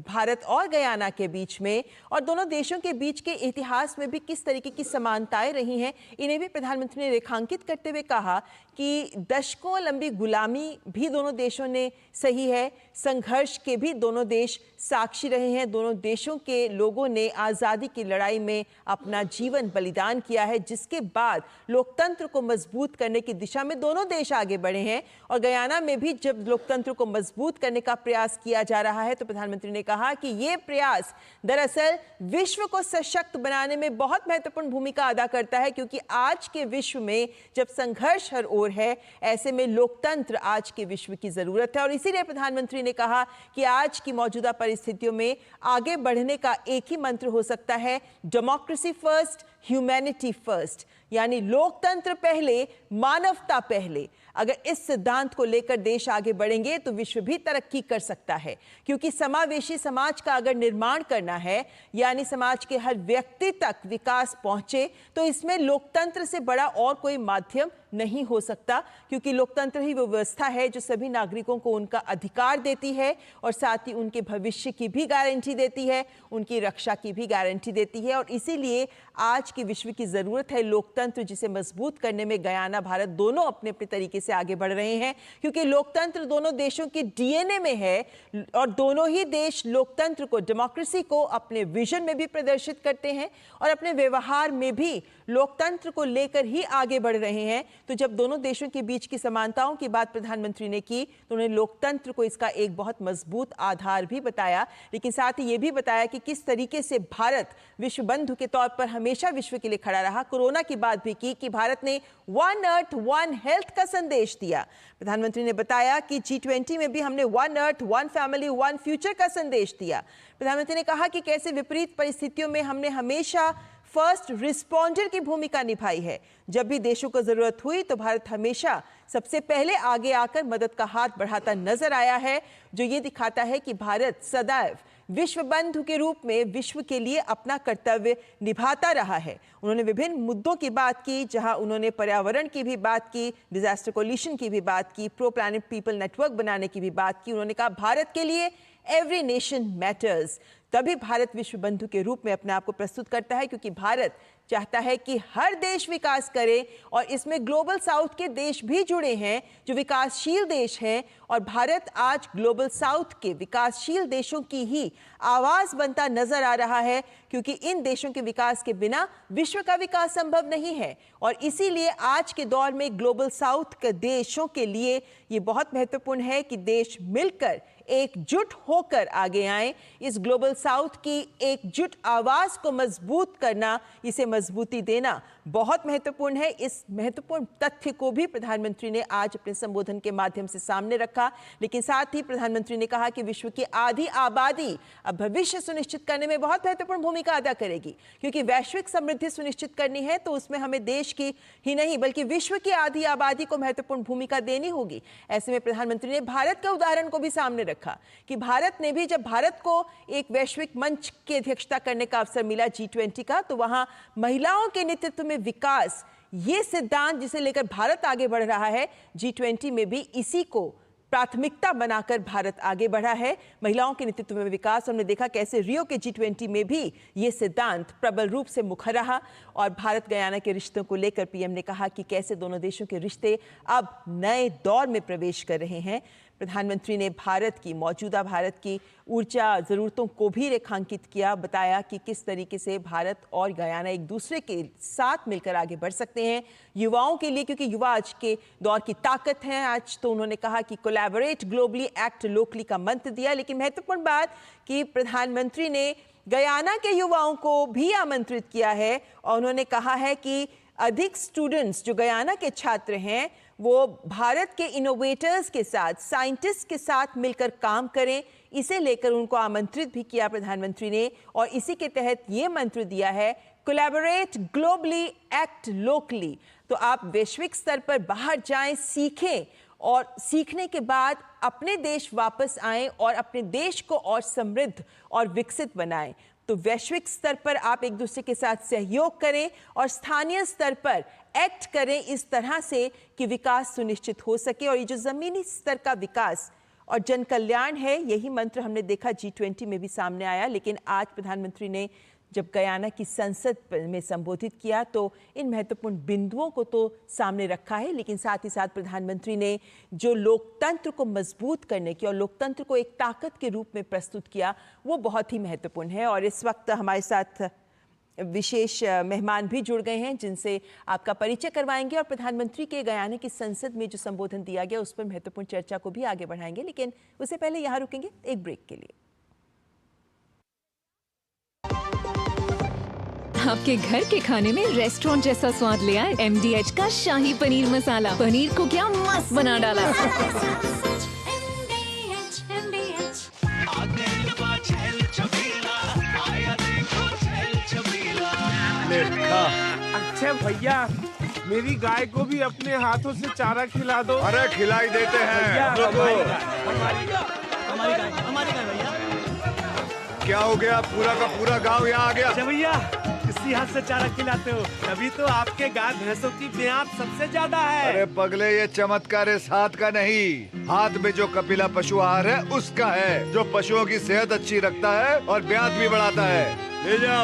S1: भारत और गयाना के बीच में। और दोनों देशों के बीच के इतिहास में भी किस तरीके की समानताएं रही हैं, इन्हें भी प्रधानमंत्री ने रेखांकित करते हुए कहा कि दशकों लंबी गुलामी भी दोनों देशों ने सही है, संघर्ष के भी दोनों देश साक्षी रहे हैं, दोनों देशों के लोगों ने आज़ादी की लड़ाई में अपना जीवन बलिदान किया है, जिसके बाद लोकतंत्र को मजबूत करने की दिशा में दोनों देश आगे बढ़े हैं। और गयाना में भी जब लोकतंत्र को मजबूत करने का प्रयास किया जा रहा है तो प्रधानमंत्री ने कहा कि ये प्रयास दरअसल विश्व को सशक्त बनाने में बहुत महत्वपूर्ण भूमिका अदा करता है, क्योंकि आज के विश्व में जब संघर्ष हर ओर है, ऐसे में लोकतंत्र आज के विश्व की जरूरत है। और इसीलिए प्रधानमंत्री ने कहा कि आज की मौजूदा परिस्थितियों में आगे बढ़ने का एक ही मंत्र हो सकता है, डेमोक्रेसी फर्स्ट, ह्यूमैनिटी फर्स्ट, यानी लोकतंत्र पहले, मानवता पहले। अगर इस सिद्धांत को लेकर देश आगे बढ़ेंगे तो विश्व भी तरक्की कर सकता है, क्योंकि समावेशी समाज का अगर निर्माण करना है, यानी समाज के हर व्यक्ति तक विकास पहुंचे, तो इसमें लोकतंत्र से बड़ा और कोई माध्यम नहीं हो सकता, क्योंकि लोकतंत्र ही वो व्यवस्था है जो सभी नागरिकों को उनका अधिकार देती है और साथ ही उनके भविष्य की भी गारंटी देती है, उनकी रक्षा की भी गारंटी देती है। और इसीलिए आज आज की विश्व की जरूरत है लोकतंत्र, जिसे मजबूत करने में गयाना, भारत दोनों अपने अपने तरीके से आगे बढ़ रहे हैं, क्योंकि लोकतंत्र दोनों देशों की डीएनए में है और दोनों ही देश लोकतंत्र को, डेमोक्रेसी को अपने विजन में भी प्रदर्शित करते हैं और अपने व्यवहार में भी लोकतंत्र को लेकर ही आगे बढ़ रहे हैं। तो जब दोनों देशों के बीच की समानताओं की बात प्रधानमंत्री ने की तो उन्होंने लोकतंत्र को इसका एक बहुत मजबूत आधार भी बताया, लेकिन साथ ही ये भी बताया कि किस तरीके से भारत विश्व बंधु के तौर पर हमेशा विश्व के लिए खड़ा रहा। कोरोना की बात भी की कि भारत ने वन अर्थ वन हेल्थ का संदेश दिया। प्रधानमंत्री ने बताया कि G20 में भी हमने one earth one family one future का संदेश दिया। प्रधानमंत्री ने कहा कि कैसे विपरीत परिस्थितियों में हमने हमेशा फर्स्ट रिस्पॉन्डर की भूमिका निभाई है। जब भी देशों को जरूरत हुई तो भारत हमेशा सबसे पहले आगे आकर मदद का हाथ बढ़ाता नजर आया है, जो ये दिखाता है कि भारत सदैव विश्व बंधु के रूप में विश्व के लिए अपना कर्तव्य निभाता रहा है। उन्होंने विभिन्न मुद्दों की बात की, जहां उन्होंने पर्यावरण की भी बात की, डिजास्टर कोलिशन की भी बात की, प्रो प्लैनेट पीपल नेटवर्क बनाने की भी बात की। उन्होंने कहा भारत के लिए एवरी नेशन मैटर्स। तभी भारत विश्व बंधु के रूप में अपने आप को प्रस्तुत करता है, क्योंकि भारत चाहता है कि हर देश विकास करे और इसमें ग्लोबल साउथ के देश भी जुड़े हैं जो विकासशील देश हैं। और भारत आज ग्लोबल साउथ के विकासशील देशों की ही आवाज बनता नजर आ रहा है, क्योंकि इन देशों के विकास के बिना विश्व का विकास संभव नहीं है। और इसीलिए आज के दौर में ग्लोबल साउथ के देशों के लिए ये बहुत महत्वपूर्ण है कि देश मिलकर एकजुट होकर आगे आएं। इस ग्लोबल साउथ की एकजुट आवाज को मजबूत करना, इसे मजबूती देना बहुत महत्वपूर्ण है। इस महत्वपूर्ण तथ्य को भी प्रधानमंत्री ने आज अपने संबोधन के माध्यम से सामने रखा। लेकिन साथ ही प्रधानमंत्री ने कहा कि विश्व की आधी आबादी अब भविष्य सुनिश्चित करने में बहुत महत्वपूर्ण भूमिका अदा करेगी, क्योंकि वैश्विक समृद्धि सुनिश्चित करनी है तो उसमें हमें देश की ही नहीं बल्कि विश्व की आधी आबादी को महत्वपूर्ण भूमिका देनी होगी। ऐसे में प्रधानमंत्री ने भारत के उदाहरण को भी सामने रखा कि भारत ने भी, जब भारत को एक वैश्विक मंच की अध्यक्षता करने का अवसर मिला G20 का, तो वहां महिलाओं के नेतृत्व में विकास, ये सिद्धांत जिसे लेकर भारत आगे बढ़ रहा है, G20 में भी इसी को प्राथमिकता बनाकर भारत आगे बढ़ा है, महिलाओं के नेतृत्व में विकास। हमने देखा कैसे रियो के G20 में भी ये सिद्धांत प्रबल रूप से मुखर रहा। और भारत गयाना के रिश्तों को लेकर पीएम ने कहा कि कैसे दोनों देशों के रिश्ते अब नए दौर में प्रवेश कर रहे हैं। प्रधानमंत्री ने मौजूदा भारत की ऊर्जा ज़रूरतों को भी रेखांकित किया, बताया कि किस तरीके से भारत और गयाना एक दूसरे के साथ मिलकर आगे बढ़ सकते हैं युवाओं के लिए, क्योंकि युवा आज के दौर की ताकत हैं। आज तो उन्होंने कहा कि कोलैबोरेट ग्लोबली, एक्ट लोकली का मंत्र दिया। लेकिन महत्वपूर्ण बात कि प्रधानमंत्री ने गयाना के युवाओं को भी आमंत्रित किया है और उन्होंने कहा है कि अधिक स्टूडेंट्स जो गयाना के छात्र हैं वो भारत के इनोवेटर्स के साथ, साइंटिस्ट के साथ मिलकर काम करें। इसे लेकर उनको आमंत्रित भी किया प्रधानमंत्री ने और इसी के तहत ये मंत्र दिया है, कोलैबोरेट ग्लोबली, एक्ट लोकली। तो आप वैश्विक स्तर पर बाहर जाएं, सीखें और सीखने के बाद अपने देश वापस आएं और अपने देश को और समृद्ध और विकसित बनाएं। तो वैश्विक स्तर पर आप एक दूसरे के साथ सहयोग करें और स्थानीय स्तर पर एक्ट करें इस तरह से कि विकास सुनिश्चित हो सके। और ये जो जमीनी स्तर का विकास और जन कल्याण है, यही मंत्र हमने देखा G20 में भी सामने आया। लेकिन आज प्रधानमंत्री ने जब गयाना की संसद में संबोधित किया तो इन महत्वपूर्ण बिंदुओं को तो सामने रखा है, लेकिन साथ ही साथ प्रधानमंत्री ने जो लोकतंत्र को मजबूत करने की और लोकतंत्र को एक ताकत के रूप में प्रस्तुत किया, वो बहुत ही महत्वपूर्ण है। और इस वक्त हमारे साथ विशेष मेहमान भी जुड़ गए हैं जिनसे आपका परिचय करवाएंगे और प्रधानमंत्री के गयाना की संसद में जो संबोधन दिया गया उस पर महत्वपूर्ण चर्चा को भी आगे बढ़ाएंगे। लेकिन उससे पहले यहाँ रुकेंगे एक ब्रेक के लिए।
S16: आपके घर के खाने में रेस्टोरेंट जैसा स्वाद ले आए MDH का शाही पनीर मसाला। पनीर को क्या मस्त बना डाला।
S4: अच्छा भैया, मेरी गाय को भी अपने हाथों से चारा खिला दो।
S8: अरे खिलाई देते हैं।
S4: हमारी गाय भैया।
S8: क्या हो गया, पूरा का पूरा गांव यहाँ आ गया।
S4: अच्छा भैया, इसी हाथ से चारा खिलाते हो, तभी तो आपके गाय भैंसों की ब्यात सबसे ज्यादा है।
S8: अरे पगले, ये चमत्कार इस हाथ का नहीं, हाथ में जो कपिला पशु आहार है उसका है, जो पशुओं की सेहत अच्छी रखता है और ब्यात भी बढ़ाता है। ले जाओ।